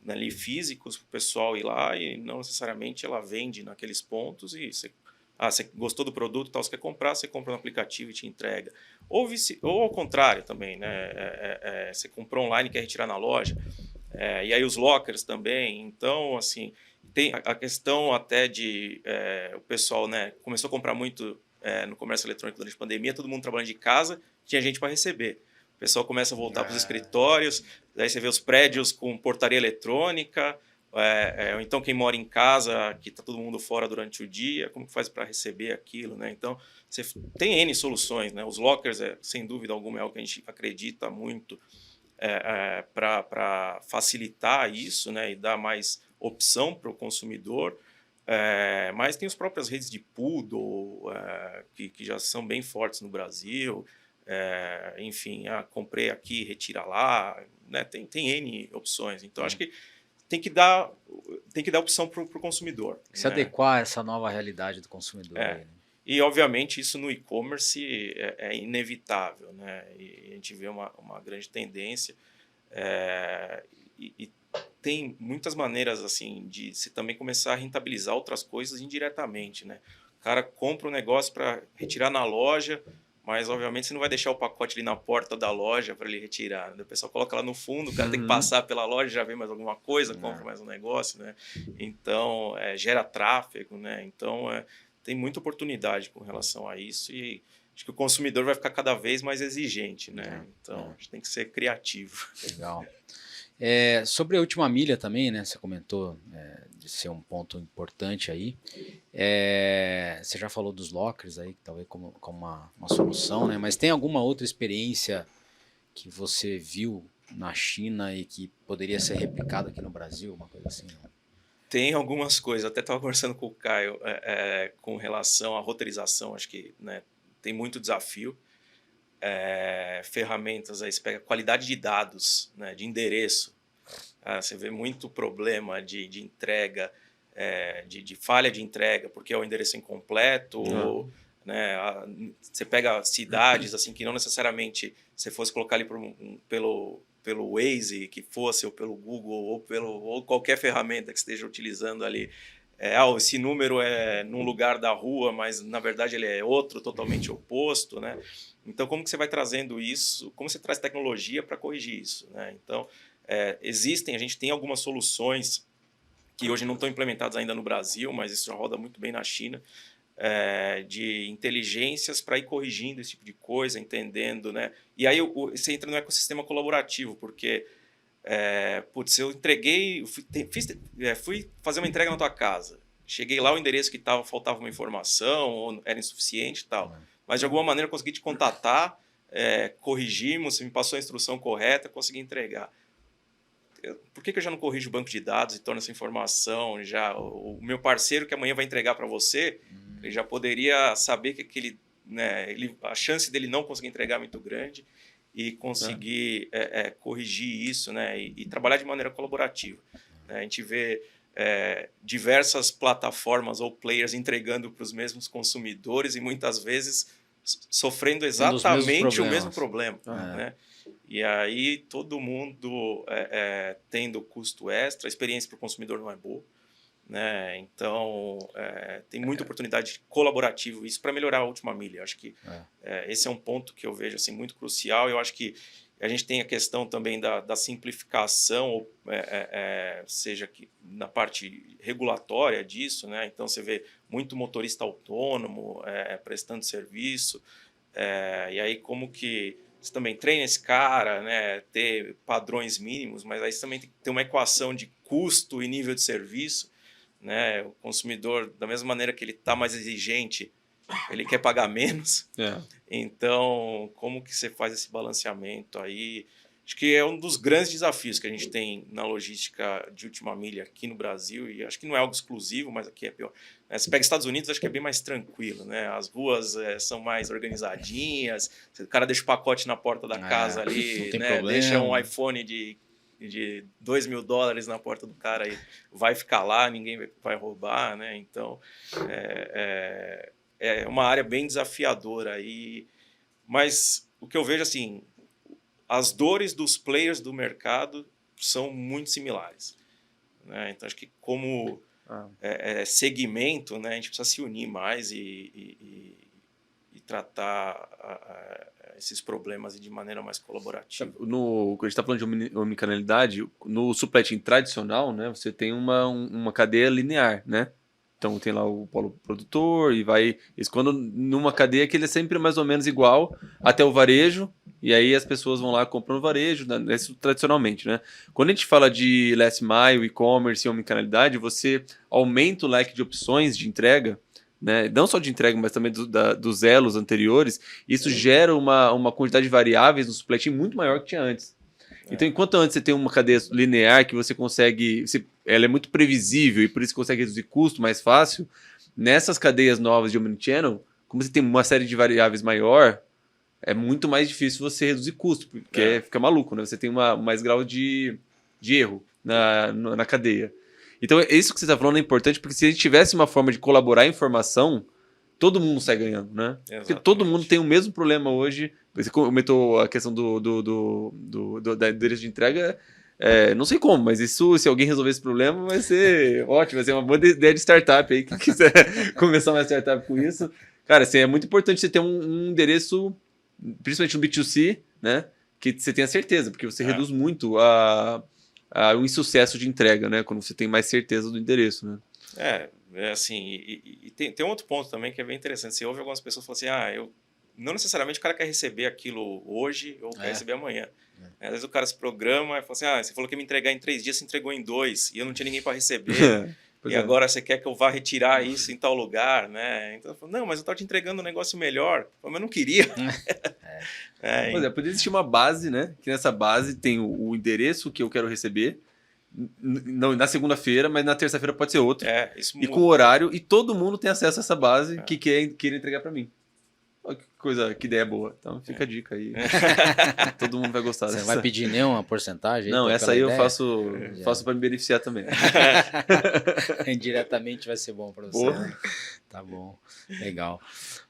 ali físicos para o pessoal ir lá e não necessariamente ela vende naqueles pontos e você gostou do produto, tal, você quer comprar, você compra no aplicativo e te entrega. Ou ao contrário também, né? Você comprou online e quer retirar na loja. E aí os lockers também. Então, assim... Tem a questão até de o pessoal, né, começou a comprar muito no comércio eletrônico durante a pandemia, todo mundo trabalhando de casa, tinha gente para receber. O pessoal começa a voltar para os escritórios, daí você vê os prédios com portaria eletrônica, ou então quem mora em casa, que está todo mundo fora durante o dia, como que faz para receber aquilo, né? Então, você tem N soluções, né? Os lockers, sem dúvida alguma, é o que a gente acredita muito para facilitar isso, né, e dar mais opção para o consumidor, mas tem as próprias redes de poodle que já são bem fortes no Brasil, enfim, comprei aqui, retira lá, né, tem N opções, então acho que tem que dar opção para o consumidor. Se adequar a essa nova realidade do consumidor. Aí, né? E, obviamente, isso no e-commerce é inevitável, né? E a gente vê uma grande tendência. E tem muitas maneiras assim de se também começar a rentabilizar outras coisas indiretamente, né? O cara compra um negócio para retirar na loja, mas, obviamente, você não vai deixar o pacote ali na porta da loja para ele retirar. Né? O pessoal coloca lá no fundo, o cara tem que passar pela loja, já vê mais alguma coisa, compra mais um negócio, né? Então, gera tráfego, né? Então, tem muita oportunidade com relação a isso e acho que o consumidor vai ficar cada vez mais exigente, né? Então, a gente tem que ser criativo. Legal. Sobre a última milha também, né? Você comentou de ser um ponto importante aí. Você já falou dos lockers aí, talvez como uma solução, né? Mas tem alguma outra experiência que você viu na China e que poderia ser replicada aqui no Brasil, uma coisa assim? Não? Tem algumas coisas, até estava conversando com o Caio com relação à roteirização, acho que, né, tem muito desafio. Ferramentas, aí você pega qualidade de dados, né, de endereço, você vê muito problema de entrega, de falha de entrega, porque é o endereço incompleto, ou, né, você pega cidades assim que não necessariamente você fosse colocar ali pelo Waze, que fosse, ou pelo Google, ou qualquer ferramenta que esteja utilizando ali, esse número é num lugar da rua, mas na verdade ele é outro, totalmente oposto, né? Então, como que você vai trazendo isso? Como você traz tecnologia para corrigir isso, né? Então, a gente tem algumas soluções que hoje não estão implementadas ainda no Brasil, mas isso já roda muito bem na China, de inteligências para ir corrigindo esse tipo de coisa, entendendo, né? E aí você entra no ecossistema colaborativo, porque eu entreguei, fui fazer uma entrega na tua casa, cheguei lá, o endereço que faltava uma informação, ou era insuficiente e tal, mas de alguma maneira eu consegui te contatar, corrigimos, você me passou a instrução correta, consegui entregar. Por que eu já não corrijo o banco de dados e torno essa informação já? O meu parceiro que amanhã vai entregar para você, ele já poderia saber que a chance dele não conseguir entregar é muito grande e conseguir corrigir isso, né? E trabalhar de maneira colaborativa. Né? A gente vê diversas plataformas ou players entregando para os mesmos consumidores e muitas vezes sofrendo exatamente o mesmo problema. Né? E aí todo mundo tendo custo extra, a experiência para o consumidor não é boa. né? Então, tem muita oportunidade colaborativa, isso para melhorar a última milha. Eu acho que esse é um ponto que eu vejo assim, muito crucial. Eu acho que a gente tem a questão também da simplificação, seja que na parte regulatória disso, né? Então, você vê muito motorista autônomo prestando serviço, e aí como que você também treina esse cara, né? Ter padrões mínimos, mas aí você também tem que ter uma equação de custo e nível de serviço, né? O consumidor, da mesma maneira que ele está mais exigente, ele quer pagar menos. Então, como que você faz esse balanceamento aí? Acho que é um dos grandes desafios que a gente tem na logística de última milha aqui no Brasil, e acho que não é algo exclusivo, mas aqui é pior. Você pega Estados Unidos, acho que é bem mais tranquilo, né? As ruas são mais organizadinhas, o cara deixa o pacote na porta da casa ali, né? Deixa um iPhone de $2.000 na porta do cara e vai ficar lá, ninguém vai roubar, né? Então, é uma área bem desafiadora aí, mas o que eu vejo assim, as dores dos players do mercado são muito similares, né? Então acho que como segmento, né, a gente precisa se unir mais e tratar esses problemas de maneira mais colaborativa. Quando a gente está falando de omnicanalidade, no supply chain tradicional, né, você tem uma cadeia linear, né? Então tem lá o polo produtor e vai escoando numa cadeia que ele é sempre mais ou menos igual até o varejo, e aí as pessoas vão lá comprando varejo, né, isso tradicionalmente, né? Quando a gente fala de last mile, e-commerce e omnicanalidade, você aumenta o leque de opções de entrega, né? Não só de entrega, mas também dos elos anteriores. Isso gera uma quantidade de variáveis no supply chain muito maior que tinha antes. Então, enquanto antes você tem uma cadeia linear que você consegue, ela é muito previsível e por isso consegue reduzir custo mais fácil, nessas cadeias novas de omnichannel, como você tem uma série de variáveis maior, é muito mais difícil você reduzir custo, porque fica maluco, né? Você tem mais grau de erro na cadeia. Então, isso que você está falando é importante, porque se a gente tivesse uma forma de colaborar a informação, todo mundo sai ganhando, né? Exatamente. Porque todo mundo tem o mesmo problema hoje. Você comentou a questão da endereço de entrega. Não sei como, mas isso, se alguém resolver esse problema, vai ser ótimo. Vai ser uma boa ideia de startup aí. Quem quiser começar uma startup com isso. Cara, assim, é muito importante você ter um endereço, principalmente no B2C, né? Que você tenha certeza, porque você reduz muito o insucesso de entrega, né? Quando você tem mais certeza do endereço, né? Assim, e tem outro ponto também que é bem interessante. Você ouve algumas pessoas falam assim, não necessariamente o cara quer receber aquilo hoje ou quer receber amanhã. Às vezes o cara se programa e fala assim, você falou que ia me entregar em 3 dias, você entregou em 2 e eu não tinha ninguém para receber. Agora você quer que eu vá retirar isso em tal lugar, né? Então eu falo, não, mas eu estava te entregando um negócio melhor. Mas eu não queria. Poderia existir uma base, né? Que nessa base tem o endereço que eu quero receber. Não na segunda-feira, mas na terça-feira pode ser outro. Isso e com o horário, e todo mundo tem acesso a essa base que queira entregar para mim. Olha que ideia boa. Então fica a dica aí. Todo mundo vai gostar dessa. Você vai pedir nenhuma porcentagem? Não, essa aí eu faço para me beneficiar também. Indiretamente vai ser bom para você. Né? Tá bom, legal.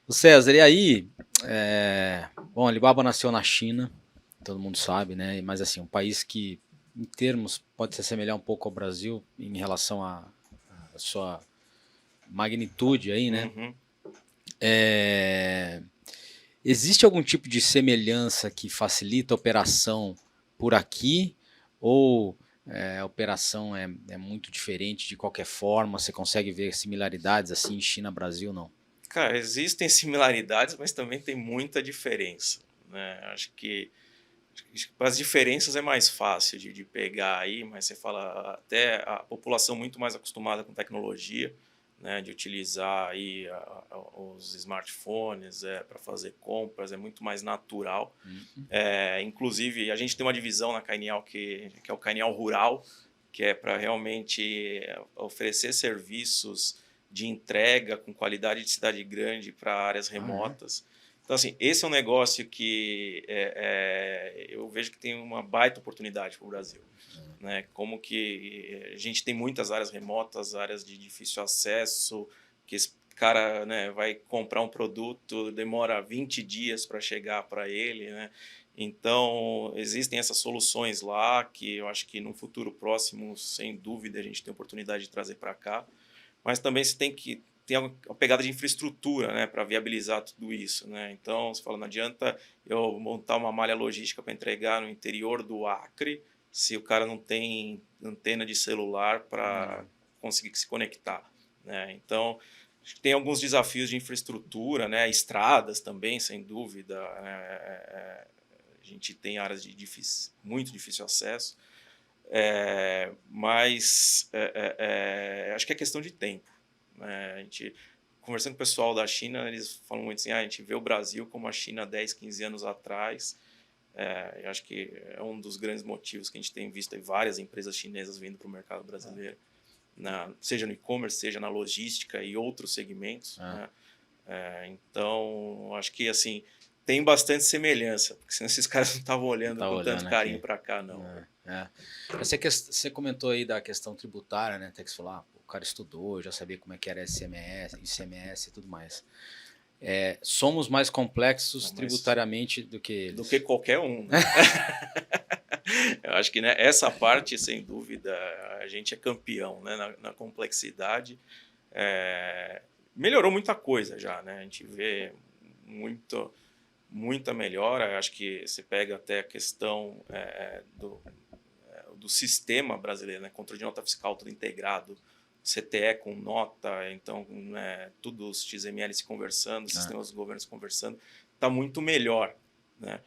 O César, e aí? Bom, Alibaba nasceu na China, todo mundo sabe, né? Mas assim, um país que em termos, pode se assemelhar um pouco ao Brasil em relação à sua magnitude aí, né? Existe algum tipo de semelhança que facilita a operação por aqui? Ou a operação é muito diferente de qualquer forma? Você consegue ver similaridades assim em China, Brasil, não? Cara, existem similaridades, mas também tem muita diferença, né? Acho que para as diferenças é mais fácil de pegar aí, mas você fala até a população muito mais acostumada com tecnologia, né, de utilizar aí os smartphones para fazer compras, é muito mais natural. Inclusive, a gente tem uma divisão na Cainiao que é o Cainiao Rural, que é para realmente oferecer serviços de entrega com qualidade de cidade grande para áreas remotas. Então, assim, esse é um negócio que eu vejo que tem uma baita oportunidade para o Brasil. Né? Como que a gente tem muitas áreas remotas, áreas de difícil acesso, que esse cara, né, vai comprar um produto, demora 20 dias para chegar para ele. Né? Então, existem essas soluções lá que eu acho que no futuro próximo, sem dúvida, a gente tem oportunidade de trazer para cá. Mas também você tem que ter uma pegada de infraestrutura, né, para viabilizar tudo isso, né? Então, você fala, não adianta eu montar uma malha logística para entregar no interior do Acre se o cara não tem antena de celular para conseguir se conectar, né? Então, acho que tem alguns desafios de infraestrutura, né? Estradas também, sem dúvida. A gente tem áreas de muito difícil acesso, mas acho que é questão de tempo. A gente, conversando com o pessoal da China, eles falam muito assim, a gente vê o Brasil como a China 10, 15 anos atrás. Eu acho que é um dos grandes motivos que a gente tem visto aí várias empresas chinesas vindo para o mercado brasileiro, seja no e-commerce, seja na logística e outros segmentos. Né? Então, acho que assim tem bastante semelhança, porque senão esses caras não estavam olhando com tanto carinho para cá, não. Você comentou aí da questão tributária, né? Até que você falou, o cara estudou, já sabia como é que era ICMS e tudo mais. Somos mais complexos tributariamente do que eles. Do que qualquer um. Né? Eu acho que, né, essa parte, sem dúvida, a gente é campeão, né, na complexidade. Melhorou muita coisa já, né? A gente vê muita melhora. Eu acho que você pega até a questão do sistema brasileiro, né? Controle de nota fiscal tudo integrado, CTE com nota, então tudo os XML se conversando, sistemas dos governos conversando, está muito melhor, né?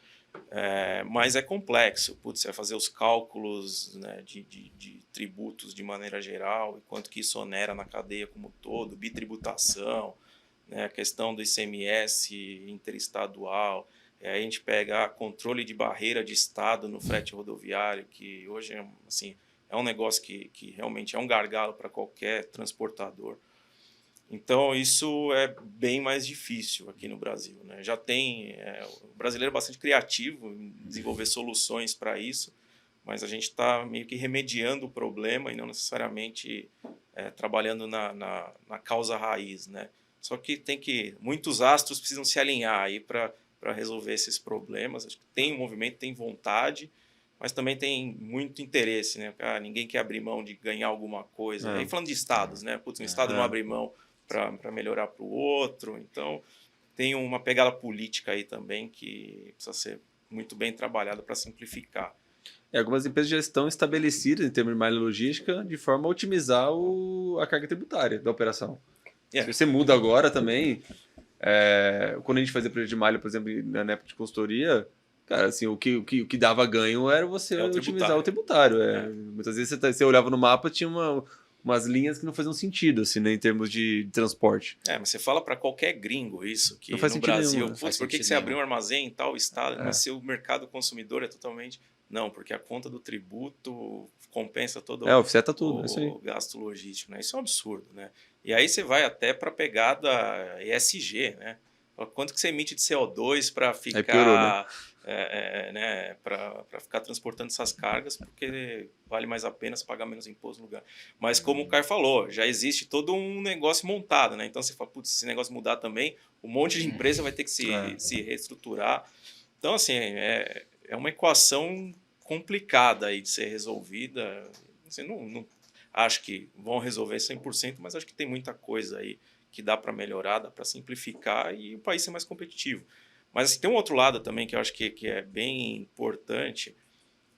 Mas é complexo. Putz, você vai fazer os cálculos, né, de tributos de maneira geral, e quanto que isso onera na cadeia como um todo, bitributação, né, a questão do ICMS interestadual. Aí a gente pega controle de barreira de estado no frete rodoviário, que hoje assim, é um negócio que realmente é um gargalo para qualquer transportador. Então, isso é bem mais difícil aqui no Brasil, né? Já tem... o brasileiro é bastante criativo em desenvolver soluções para isso, mas a gente está meio que remediando o problema e não necessariamente trabalhando na causa raiz, né? Só que muitos astros precisam se alinhar aí para resolver esses problemas. Acho que tem movimento, tem vontade, mas também tem muito interesse, né? Ninguém quer abrir mão de ganhar alguma coisa. Aí falando de estados, né? Putz, um estado não abre mão para melhorar para o outro. Então, tem uma pegada política aí também que precisa ser muito bem trabalhada para simplificar. Algumas empresas já estão estabelecidas em termos de malha logística de forma a otimizar a carga tributária da operação. Se você muda agora também, quando a gente fazia projeto de malha, por exemplo, na época de consultoria, cara, assim, o que dava ganho era você otimizar o tributário. Muitas vezes você olhava no mapa, tinha umas linhas que não faziam sentido, assim, né, em termos de transporte. Mas você fala para qualquer gringo isso, que não faz no Brasil, nenhum, putz, por que você abriu um armazém em tal estado, mas se o mercado consumidor é totalmente... Não, porque a conta do tributo compensa todo offseta tudo, o gasto logístico, né? Isso é um absurdo, né? E aí você vai até para a pegada ESG, né? Quanto que você emite de CO2 para ficar... piorou, né? Para ficar transportando essas cargas, porque vale mais a pena se pagar menos imposto no lugar. Mas como o Caio falou, já existe todo um negócio montado, né? Então você fala, putz, se esse negócio mudar também, um monte de empresa vai ter que se reestruturar. Então, assim, é uma equação complicada aí de ser resolvida. Assim, não acho que vão resolver 100%, mas acho que tem muita coisa aí que dá para melhorar, dá para simplificar e o país ser mais competitivo. Mas assim, tem um outro lado também que eu acho que é bem importante.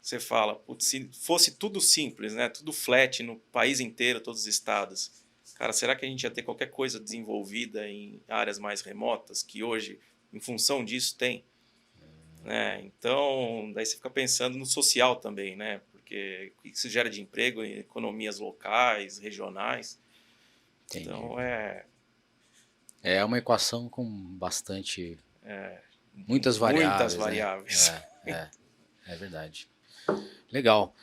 Você fala, putz, se fosse tudo simples, né, tudo flat no país inteiro, todos os estados, cara, será que a gente ia ter qualquer coisa desenvolvida em áreas mais remotas, que hoje, em função disso, tem? Né? Então, daí você fica pensando no social também, né? Porque o que isso gera de emprego em economias locais, regionais. Entendi. Então, é uma equação com bastante... muitas variáveis. Muitas variáveis. Né? É verdade. Legal.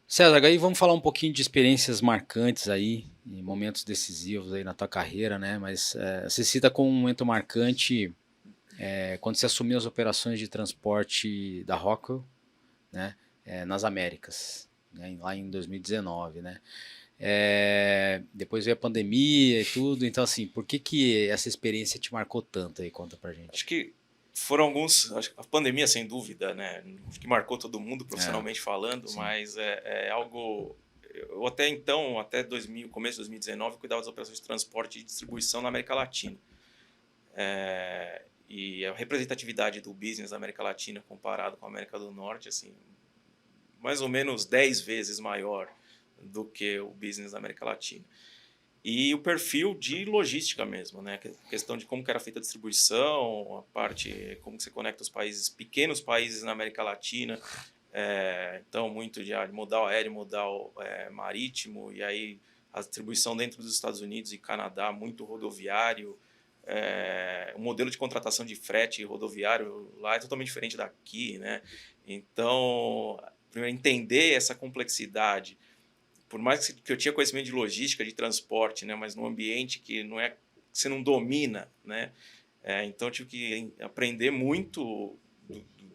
César, aí vamos falar um pouquinho de experiências marcantes aí, em momentos decisivos aí na tua carreira, né? Mas você cita como um momento marcante quando você assumiu as operações de transporte da Rockwell, né? Nas Américas, né? Lá em 2019, né? Depois veio a pandemia e tudo, então assim, por que essa experiência te marcou tanto aí? Conta pra gente. Acho que Foram alguns, acho que a pandemia sem dúvida, né? Acho que marcou todo mundo profissionalmente falando, sim. mas é algo. Eu até então, até começo de 2019, cuidava das operações de transporte e distribuição na América Latina. E a representatividade do business da América Latina comparado com a América do Norte, assim, mais ou menos 10 vezes maior do que o business da América Latina. E o perfil de logística mesmo, né? A questão de como que era feita a distribuição, a parte como que você conecta os países, pequenos países na América Latina, então muito de modal aéreo, modal marítimo, e aí a distribuição dentro dos Estados Unidos e Canadá, muito rodoviário, o modelo de contratação de frete rodoviário lá é totalmente diferente daqui, né? Então, primeiro entender essa complexidade, por mais que eu tinha conhecimento de logística, de transporte, né, mas num ambiente que não é, que você não domina, né, então eu tive que aprender muito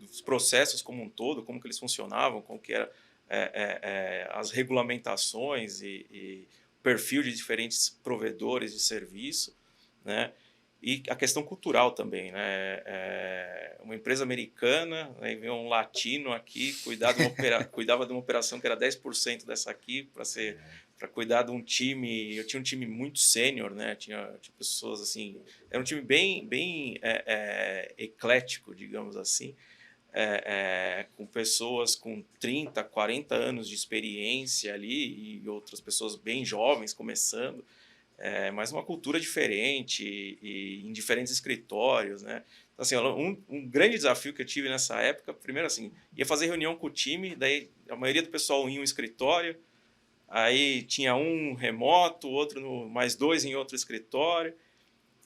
dos processos como um todo, como que eles funcionavam, como que era as regulamentações e o perfil de diferentes provedores de serviço, né, e a questão cultural também, né? Uma empresa americana, aí veio um latino aqui, cuidava de uma operação que era 10% dessa aqui, para cuidar de um time. Eu tinha um time muito sênior, né? Tinha pessoas assim. Era um time bem eclético, digamos assim, com pessoas com 30, 40 anos de experiência ali e outras pessoas bem jovens começando. Mas uma cultura diferente e em diferentes escritórios, né? Então, assim, um grande desafio que eu tive nessa época, primeiro assim, ia fazer reunião com o time, daí a maioria do pessoal ia em um escritório, aí tinha um remoto, mais dois em outro escritório,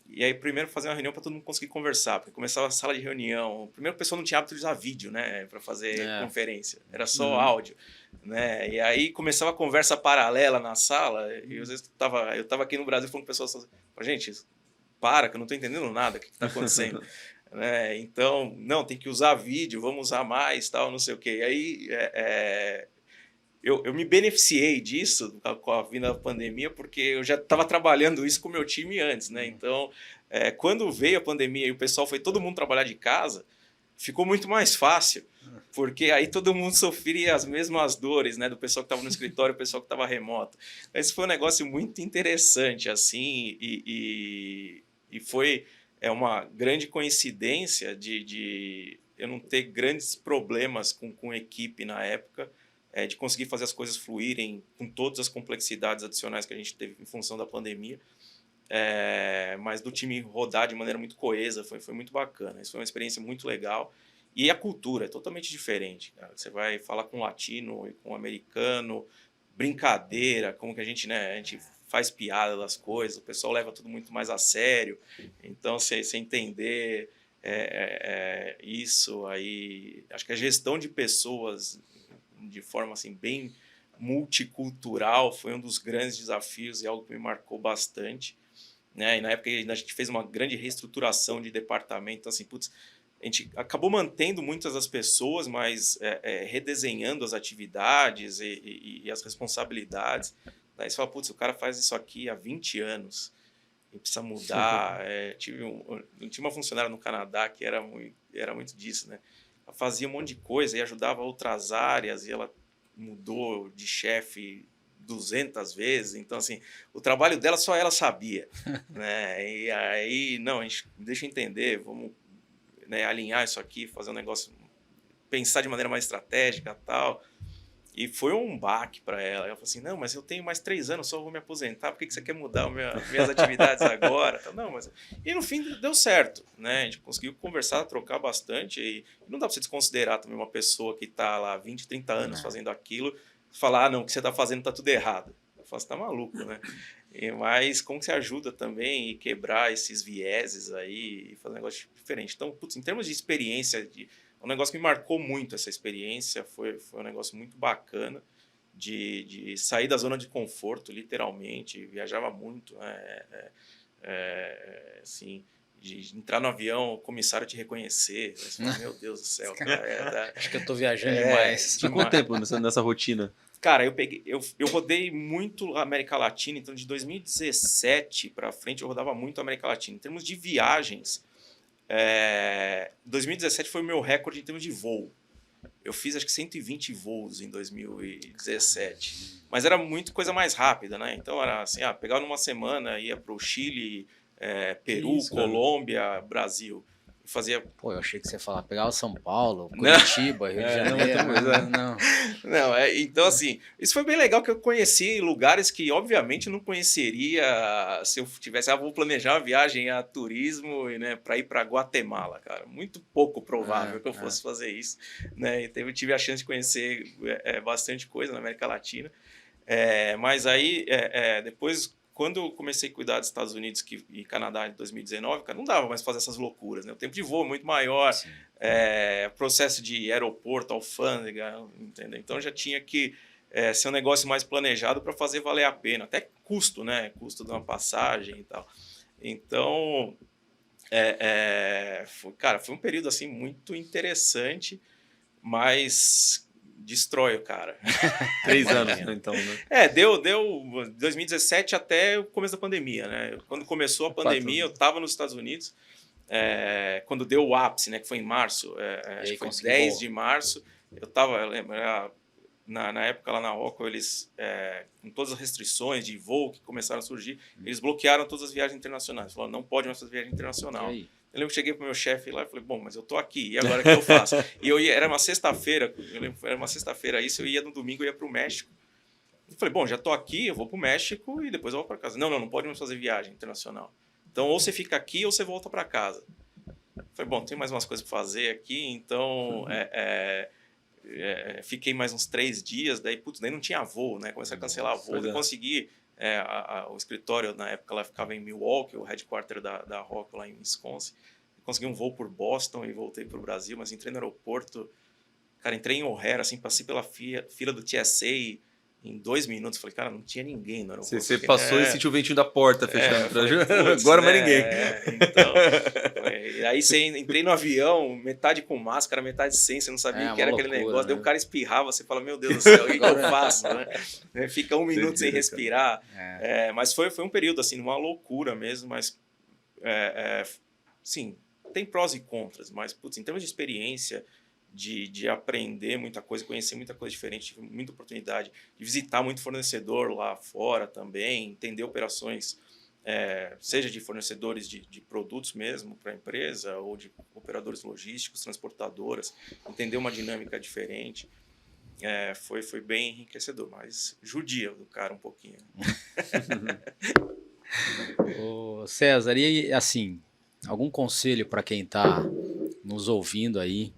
e aí primeiro fazer uma reunião para todo mundo conseguir conversar, porque começava a sala de reunião. Primeiro o pessoal não tinha hábito de usar vídeo, né, para fazer conferência, era só áudio, né? E aí começava a conversa paralela na sala, e às vezes eu estava aqui no Brasil falando com pessoas assim, gente, para, que eu não estou entendendo nada, o que está acontecendo? Né? Então, não, tem que usar vídeo, vamos usar mais, tal, não sei o quê. E aí eu me beneficiei disso com a vinda da pandemia, porque eu já estava trabalhando isso com o meu time antes, né? Então, quando veio a pandemia e o pessoal foi todo mundo trabalhar de casa, ficou muito mais fácil, porque aí todo mundo sofria as mesmas dores, né? Do pessoal que estava no escritório e o pessoal que estava remoto. Esse foi um negócio muito interessante, assim, e foi uma grande coincidência de eu não ter grandes problemas com equipe na época, de conseguir fazer as coisas fluírem com todas as complexidades adicionais que a gente teve em função da pandemia, mas do time rodar de maneira muito coesa, foi muito bacana. Isso foi uma experiência muito legal. E a cultura é totalmente diferente, cara. Você vai falar com um latino e com um americano, brincadeira, como que a gente faz piada das coisas, o pessoal leva tudo muito mais a sério. Então, você entender isso aí, acho que a gestão de pessoas de forma assim bem multicultural foi um dos grandes desafios e algo que me marcou bastante, né? E na época a gente fez uma grande reestruturação de departamento, então, assim, putz, a gente acabou mantendo muitas das pessoas, mas redesenhando as atividades e as responsabilidades. Daí você fala, putz, o cara faz isso aqui há 20 anos e precisa mudar. Tive uma funcionária no Canadá que era muito disso, né? Ela fazia um monte de coisa e ajudava outras áreas, e ela mudou de chefe 200 vezes. Então, assim, o trabalho dela só ela sabia, né? E aí, não, deixa eu entender, vamos, né, alinhar isso aqui, fazer um negócio, pensar de maneira mais estratégica e tal. E foi um baque para ela. Ela falou assim, não, mas eu tenho mais 3 anos, só vou me aposentar, por que você quer mudar minhas atividades agora? Não, mas... E no fim deu certo, né? A gente conseguiu conversar, trocar bastante, e não dá para você desconsiderar também uma pessoa que está lá 20, 30 anos fazendo aquilo, falar, não, o que você está fazendo está tudo errado. Eu falo, você está maluco, né? Mas como que você ajuda também e quebrar esses vieses aí e fazer um negócio diferente? Então, putz, em termos de experiência, um negócio que me marcou muito essa experiência, foi um negócio muito bacana de sair da zona de conforto, literalmente, viajava muito, assim, de entrar no avião, o comissário te reconhecer, você fala, meu Deus do céu, cara, acho que eu tô viajando demais. Quanto tempo nessa rotina? Cara, eu rodei muito a América Latina, então de 2017 para frente eu rodava muito a América Latina. Em termos de viagens, 2017 foi o meu recorde em termos de voo. Eu fiz acho que 120 voos em 2017. Mas era muito coisa mais rápida, né? Então era assim, pegava numa semana, ia para o Chile, Peru, Isso, cara. Colômbia, Brasil. Fazia. Pô, eu achei que você ia falar, pegava São Paulo, Não. Curitiba, Rio de É, não, Janeiro. outra coisa, Não. Não, então assim, isso foi bem legal que eu conheci lugares que obviamente eu não conheceria se eu tivesse, vou planejar uma viagem a turismo, né, para ir para Guatemala, cara. Muito pouco provável que eu fosse fazer isso, né? Então eu tive a chance de conhecer bastante coisa na América Latina. Mas aí, depois, quando eu comecei a cuidar dos Estados Unidos e Canadá em 2019, cara, não dava mais fazer essas loucuras, né? O tempo de voo é muito maior, processo de aeroporto, alfândega, entendeu? Então já tinha que ser um negócio mais planejado para fazer valer a pena, até custo, né? Custo de uma passagem e tal. Então, foi um período assim muito interessante, mas destrói o cara. 3 anos, né, então, né? Deu 2017 até o começo da pandemia, né? Quando começou a pandemia, eu estava nos Estados Unidos, quando deu o ápice, né? Que foi em março, acho que foi 10 de março, eu lembro, na época lá na Rockwell, eles, com todas as restrições de voo que começaram a surgir, eles bloquearam todas as viagens internacionais, falaram, não pode mais fazer viagem internacional. Eu lembro que cheguei pro meu chefe lá e falei, bom, mas eu tô aqui, e agora o que eu faço? E era uma sexta-feira, isso, eu ia no domingo, eu ia pro México. Eu falei, bom, já tô aqui, eu vou pro México e depois eu vou para casa. Não pode mais fazer viagem internacional. Então, ou você fica aqui ou você volta para casa. Eu falei, bom, tem mais umas coisas para fazer aqui, então fiquei mais uns 3 dias, daí não tinha voo, né? Comecei a cancelar voo, eu consegui. O escritório, na época, ela ficava em Milwaukee, o headquarter da Rockwell lá em Wisconsin. Consegui um voo por Boston e voltei para o Brasil, mas entrei no aeroporto, cara, entrei em O'Hare, assim, passei pela fila do TSA em 2 minutos. Falei, cara, não tinha ninguém no aeroporto. Você passou e sentiu o ventinho da porta fechando. Agora mais ninguém. Então, aí entrei no avião, metade com máscara, metade sem, você não sabia o que era aquele negócio. Né? Daí o cara espirrava, você fala, meu Deus do céu, o que eu faço? Né? Fica 1 minuto sem respirar. Mas foi um período, assim, uma loucura mesmo, mas, sim, tem prós e contras, mas, em termos de experiência, de aprender muita coisa, conhecer muita coisa diferente, tive muita oportunidade de visitar muito fornecedor lá fora também, entender operações, seja de fornecedores de produtos mesmo para a empresa, ou de operadores logísticos, transportadoras, entender uma dinâmica diferente. Foi bem enriquecedor, mas judia do cara um pouquinho. Ô César, e assim, algum conselho para quem está nos ouvindo aí,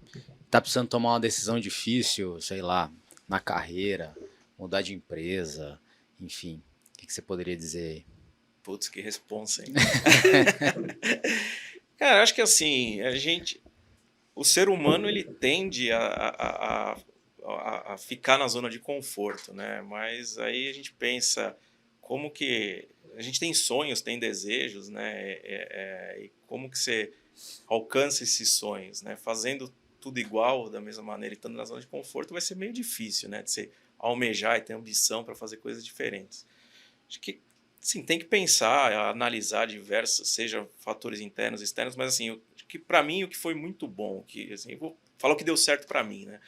tá precisando tomar uma decisão difícil, sei lá, na carreira, mudar de empresa, enfim, o que você poderia dizer aí? Putz, que responsa, hein? Cara, acho que assim, o ser humano, ele tende a ficar na zona de conforto, né? Mas aí a gente pensa como que a gente tem sonhos, tem desejos, né? E como que você alcança esses sonhos, né? Fazendo tudo igual, da mesma maneira, e estando na zona de conforto, vai ser meio difícil, né? De você almejar e ter ambição para fazer coisas diferentes. Acho que, sim, tem que pensar, analisar diversos, seja fatores internos, externos, mas, assim, que para mim o que foi muito bom, que, assim, eu vou falar o que deu certo para mim, né?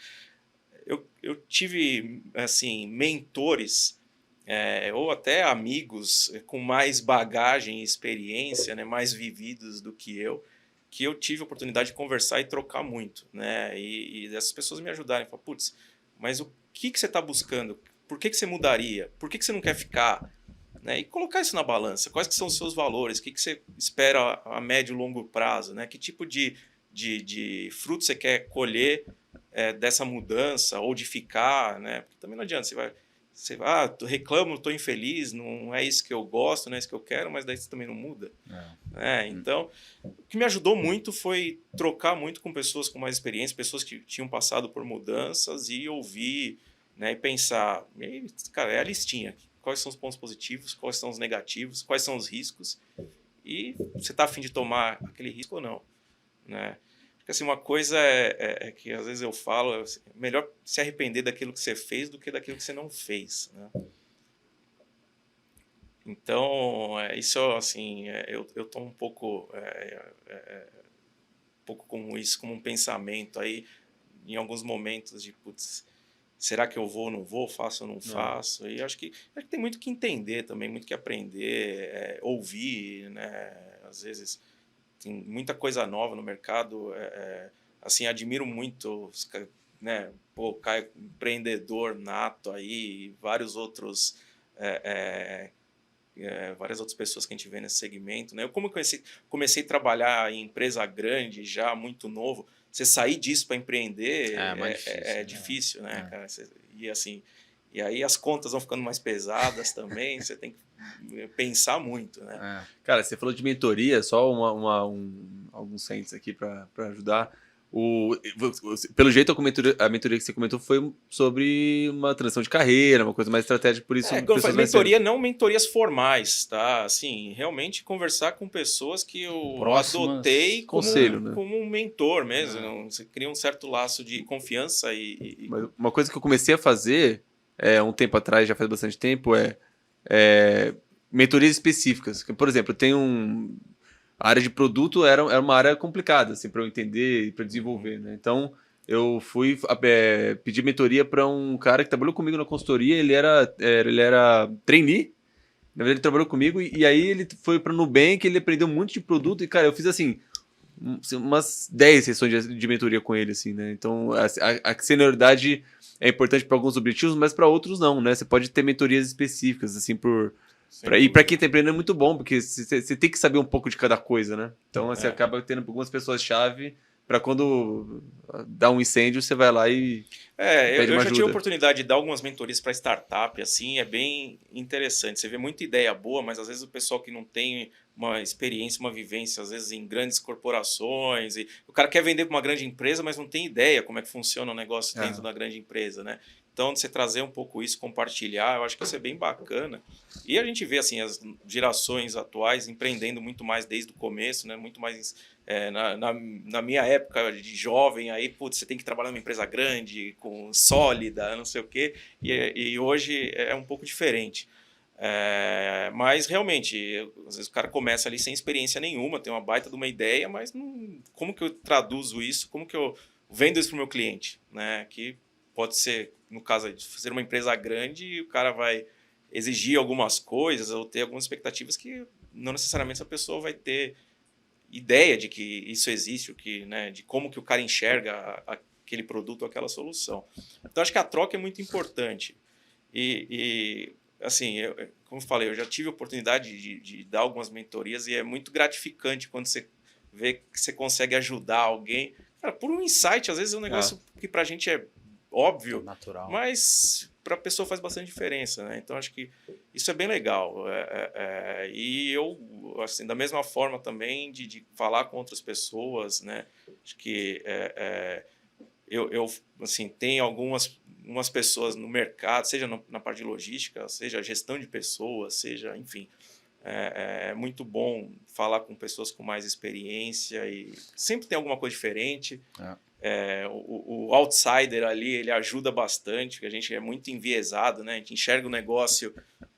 Eu tive, assim, mentores, ou até amigos com mais bagagem e experiência, né? Mais vividos do que eu tive a oportunidade de conversar e trocar muito, né? E essas pessoas me ajudarem. Falar, putz, mas o que você está buscando? Por que você mudaria? Por que você não quer ficar? Né? E colocar isso na balança. Quais que são os seus valores? O que você espera a médio e longo prazo? Né? Que tipo de fruto você quer colher dessa mudança ou de ficar? Né? Porque também não adianta, você vai, reclamo, estou infeliz, não é isso que eu gosto, não é isso que eu quero, mas daí você também não muda. Então, o que me ajudou muito foi trocar muito com pessoas com mais experiência, pessoas que tinham passado por mudanças e ouvir, né, e pensar, cara, é a listinha. Quais são os pontos positivos, quais são os negativos, quais são os riscos e você está a fim de tomar aquele risco ou não. Né? Porque, assim, uma coisa é que às vezes eu falo, assim, melhor se arrepender daquilo que você fez do que daquilo que você não fez. Né? Então, isso, assim, eu estou um pouco pouco como isso, como um pensamento aí, em alguns momentos de, putz, será que eu vou ou não vou, faço ou não faço? E acho que tem muito que entender também, muito que aprender, ouvir, né? Às vezes tem muita coisa nova no mercado, assim, admiro muito, né? Pô, Caio, empreendedor nato aí, vários outros... várias outras pessoas que a gente vê nesse segmento, né? Eu como comecei a trabalhar em empresa grande já muito novo, você sair disso para empreender é difícil, né, cara? E assim, e aí as contas vão ficando mais pesadas também, você tem que pensar muito, né? Cara, você falou de mentoria, só alguns cents aqui para ajudar. Pelo jeito, a mentoria que você comentou foi sobre uma transição de carreira, uma coisa mais estratégica, por isso... Quando eu falo mentoria, não mentorias formais, tá? Assim, realmente conversar com pessoas que eu adotei conselho, né? como um mentor mesmo. Você cria um certo laço de confiança Mas uma coisa que eu comecei a fazer um tempo atrás, já faz bastante tempo, mentorias específicas. Por exemplo, eu tenho a área de produto era uma área complicada, assim, para eu entender e para desenvolver, né? Então, eu fui pedir mentoria para um cara que trabalhou comigo na consultoria, ele era trainee, na verdade ele trabalhou comigo, e aí ele foi para Nubank, ele aprendeu um monte de produto, e cara, eu fiz assim, umas 10 sessões de mentoria com ele, assim, né? Então, a senioridade é importante para alguns objetivos, mas para outros não, né? Você pode ter mentorias específicas, assim, e para quem está empreendendo é muito bom, porque você tem que saber um pouco de cada coisa, né? Então você acaba tendo algumas pessoas-chave para quando dá um incêndio, você vai lá e pede uma eu já tive a ajuda. oportunidade de dar algumas mentorias para startup, assim, é bem interessante. Você vê muita ideia boa, mas às vezes o pessoal que não tem uma experiência, uma vivência, às vezes em grandes corporações, e o cara quer vender para uma grande empresa, mas não tem ideia como é que funciona o negócio dentro da grande empresa, né? Então, você trazer um pouco isso, compartilhar, eu acho que isso é bem bacana. E a gente vê assim as gerações atuais empreendendo muito mais desde o começo, né? Muito mais na minha época de jovem, aí putz, você tem que trabalhar numa empresa grande, sólida, não sei o quê. E hoje é um pouco diferente. Mas realmente, às vezes o cara começa ali sem experiência nenhuma, tem uma baita de uma ideia, mas como que eu traduzo isso? Como que eu vendo isso para o meu cliente, né? Que pode ser, no caso de ser uma empresa grande, e o cara vai exigir algumas coisas ou ter algumas expectativas que não necessariamente a pessoa vai ter ideia de que isso existe, né, de como que o cara enxerga aquele produto ou aquela solução. Então, acho que a troca é muito importante. E assim, como eu falei, eu já tive a oportunidade de dar algumas mentorias e é muito gratificante quando você vê que você consegue ajudar alguém. Cara, por um insight, às vezes é um negócio que pra gente é óbvio, natural, mas para a pessoa faz bastante diferença, né? Então acho que isso é bem legal. E eu, assim, da mesma forma também de falar com outras pessoas, né? Acho que eu assim, tenho umas pessoas no mercado, seja na parte de logística, seja gestão de pessoas, seja, enfim. É muito bom falar com pessoas com mais experiência e sempre tem alguma coisa diferente. O outsider ali, ele ajuda bastante, porque a gente é muito enviesado, né? A gente enxerga o negócio,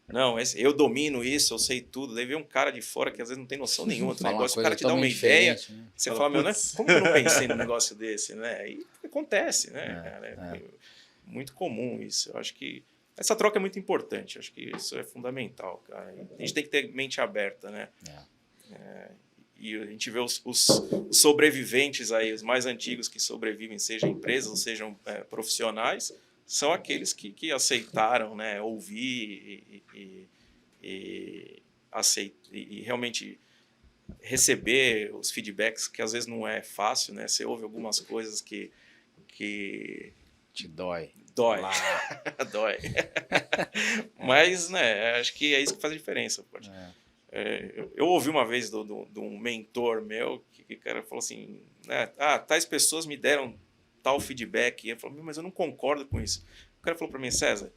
não, eu domino isso, eu sei tudo. Daí vem um cara de fora que às vezes não tem noção nenhuma do negócio, o cara te dá uma ideia, né? Você fala, meu, né? Como que eu não pensei num negócio desse, né? E acontece, né, cara? É muito comum isso. Eu acho que essa troca é muito importante, acho que isso é fundamental, cara. A gente tem que ter mente aberta, né? E a gente vê os sobreviventes aí, os mais antigos que sobrevivem, sejam empresas ou sejam profissionais, são aqueles que aceitaram, né, ouvir e realmente receber os feedbacks, que às vezes não é fácil, né? Você ouve algumas coisas que te dói. Dói. Dói. Mas, né, acho que é isso que faz a diferença. Eu ouvi uma vez de um mentor meu que o cara falou assim, né, tais pessoas me deram tal feedback. E eu falei, mas eu não concordo com isso. O cara falou para mim, César,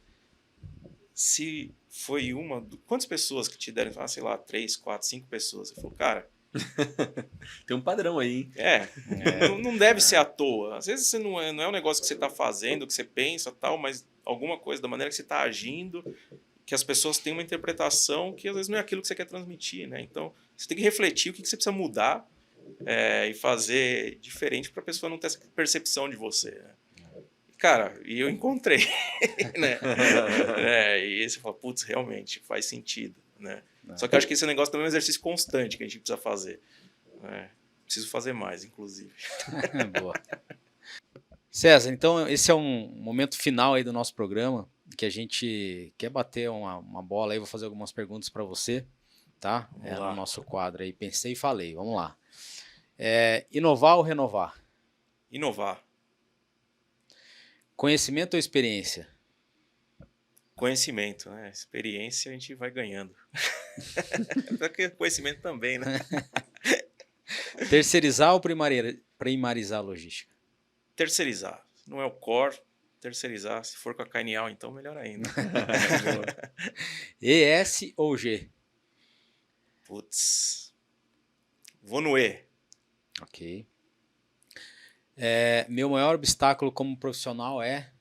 se foi quantas pessoas que te deram? Sei lá, 3, 4, 5 pessoas. Eu falei, cara... Tem um padrão aí, hein? Não deve ser à toa. Às vezes não é um negócio que você está fazendo, que você pensa, tal, mas alguma coisa, da maneira que você está agindo, que as pessoas têm uma interpretação que às vezes não é aquilo que você quer transmitir, né? Então, você tem que refletir o que você precisa mudar e fazer diferente para a pessoa não ter essa percepção de você, né? Cara, e eu encontrei, né? E você fala, putz, realmente faz sentido, né? Só que eu acho que esse negócio também é um exercício constante que a gente precisa fazer, né? Preciso fazer mais, inclusive. Boa. César, então esse é um momento final aí do nosso programa, que a gente quer bater uma bola aí, vou fazer algumas perguntas para você, tá? No nosso quadro aí, pensei e falei, vamos lá. Inovar ou renovar? Inovar. Conhecimento ou experiência? Conhecimento, né? Experiência a gente vai ganhando. Porque conhecimento também, né? Terceirizar ou primarizar a logística? Terceirizar. Não é o core, terceirizar. Se for com a Cainial, então melhor ainda. ES ou G? Putz. Vou no E. Ok. Meu maior obstáculo como profissional é?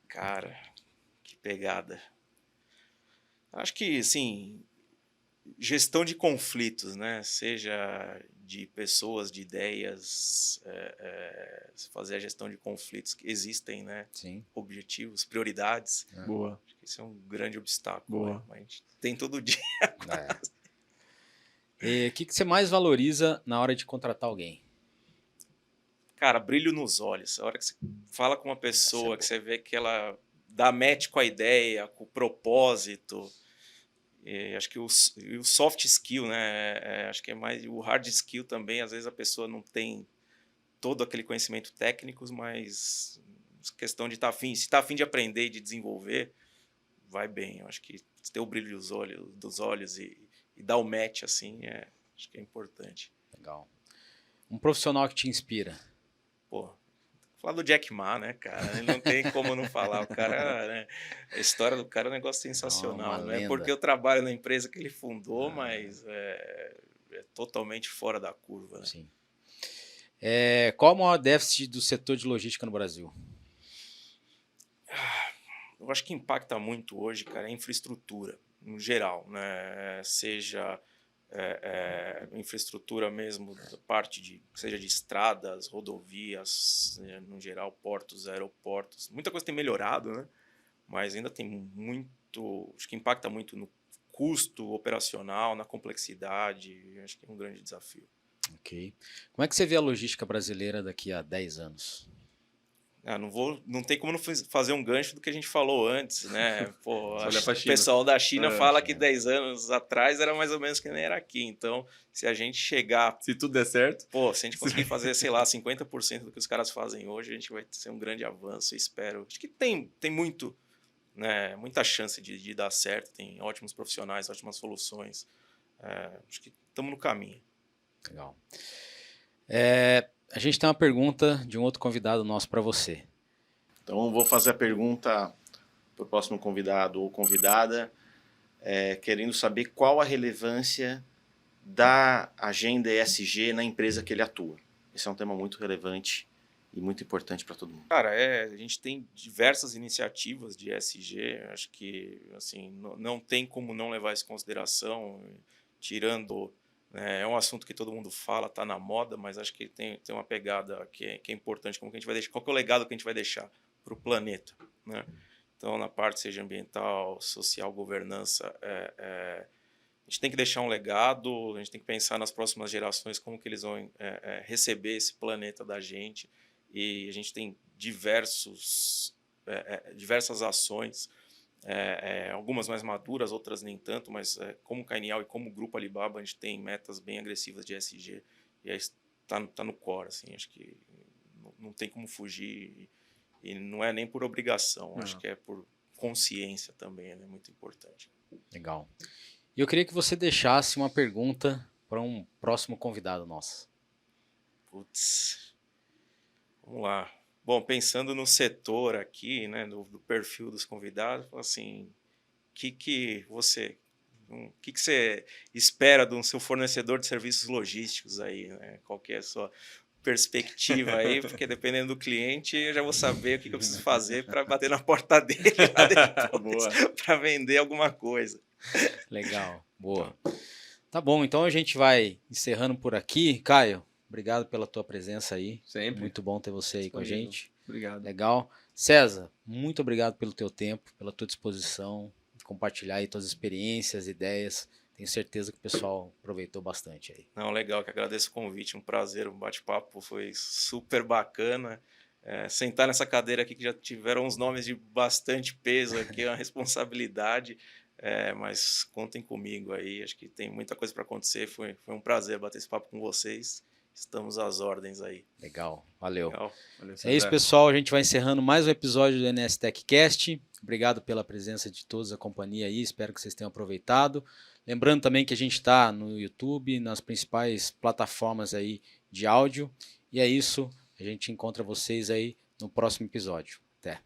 Cara, que pegada. Acho que, assim, gestão de conflitos, né? Seja de pessoas, de ideias, fazer a gestão de conflitos que existem, né? Sim. Objetivos, prioridades. Boa. Acho que esse é um grande obstáculo. Boa. Né? Mas a gente tem todo dia. O que você mais valoriza na hora de contratar alguém? Cara, brilho nos olhos. A hora que você fala com uma pessoa, que você vê que ela dá match com a ideia, com o propósito. Acho que o soft skill, né? Acho que é mais o hard skill também. Às vezes a pessoa não tem todo aquele conhecimento técnico, mas questão de estar afim. Se está afim de aprender e de desenvolver, vai bem. Eu acho que ter o brilho dos olhos e dar o match, assim, acho que é importante. Legal. Um profissional que te inspira? Pô, falar do Jack Ma, né, cara? Ele não tem como não falar. O cara, né? A história do cara é um negócio sensacional. Não é porque eu trabalho na empresa que ele fundou, mas é totalmente fora da curva. Né? Sim. Qual o maior déficit do setor de logística no Brasil? Eu acho que impacta muito hoje, cara, a infraestrutura, no geral, né? Seja infraestrutura mesmo, da parte seja de estradas, rodovias, né? No geral, portos, aeroportos. Muita coisa tem melhorado, né? Mas ainda tem muito, acho que impacta muito no custo operacional, na complexidade. Acho que é um grande desafio. Ok. Como é que você vê a logística brasileira daqui a 10 anos? Não tem como não fazer um gancho do que a gente falou antes, né? Pô, o pessoal da China fala que 10 anos atrás era mais ou menos que nem era aqui. Então, se a gente chegar... Se tudo der certo... Pô, se a gente conseguir fazer, sei lá, 50% do que os caras fazem hoje, a gente vai ter um grande avanço, eu espero. Acho que tem muito, né, muita chance de dar certo. Tem ótimos profissionais, ótimas soluções. Acho que estamos no caminho. Legal. A gente tem uma pergunta de um outro convidado nosso para você. Então, vou fazer a pergunta para o próximo convidado ou convidada, querendo saber qual a relevância da agenda ESG na empresa que ele atua. Esse é um tema muito relevante e muito importante para todo mundo. Cara, a gente tem diversas iniciativas de ESG. Acho que assim, não tem como não levar isso em consideração, tirando... É um assunto que todo mundo fala, está na moda, mas acho que tem uma pegada que é importante. Como que a gente vai deixar, qual que é o legado que a gente vai deixar para o planeta? Né? Então, na parte seja ambiental, social, governança, a gente tem que deixar um legado, a gente tem que pensar nas próximas gerações, como que eles vão receber esse planeta da gente. E a gente tem diversas ações, algumas mais maduras, outras nem tanto, mas como Cainial e como Grupo Alibaba, a gente tem metas bem agressivas de ESG e aí está no core, assim, acho que não tem como fugir e não é nem por obrigação, acho que é por consciência também, é muito importante. Legal. E eu queria que você deixasse uma pergunta para um próximo convidado nosso. Putz, vamos lá. Bom, pensando no setor aqui, né, do perfil dos convidados, assim, o que você espera do seu fornecedor de serviços logísticos aí, né? Qual que é a sua perspectiva aí? Porque dependendo do cliente, eu já vou saber o que eu preciso fazer para bater na porta dele para vender alguma coisa. Legal, boa. Tá bom, então a gente vai encerrando por aqui. Caio, obrigado pela tua presença aí. Sempre. Muito bom ter você aí com a gente. Obrigado. Legal. César, muito obrigado pelo teu tempo, pela tua disposição, de compartilhar aí tuas experiências, ideias. Tenho certeza que o pessoal aproveitou bastante aí. Não, legal, que agradeço o convite, um prazer, um bate-papo foi super bacana. Sentar nessa cadeira aqui que já tiveram uns nomes de bastante peso aqui, é uma responsabilidade, mas contem comigo aí, acho que tem muita coisa para acontecer, foi um prazer bater esse papo com vocês, estamos às ordens aí. Legal, valeu. Legal. Valeu, É isso, pessoal, a gente vai encerrando mais um episódio do NS TechCast. Obrigado pela presença de todos, a companhia aí, espero que vocês tenham aproveitado. Lembrando também que a gente está no YouTube, nas principais plataformas aí de áudio. E é isso, a gente encontra vocês aí no próximo episódio. Até!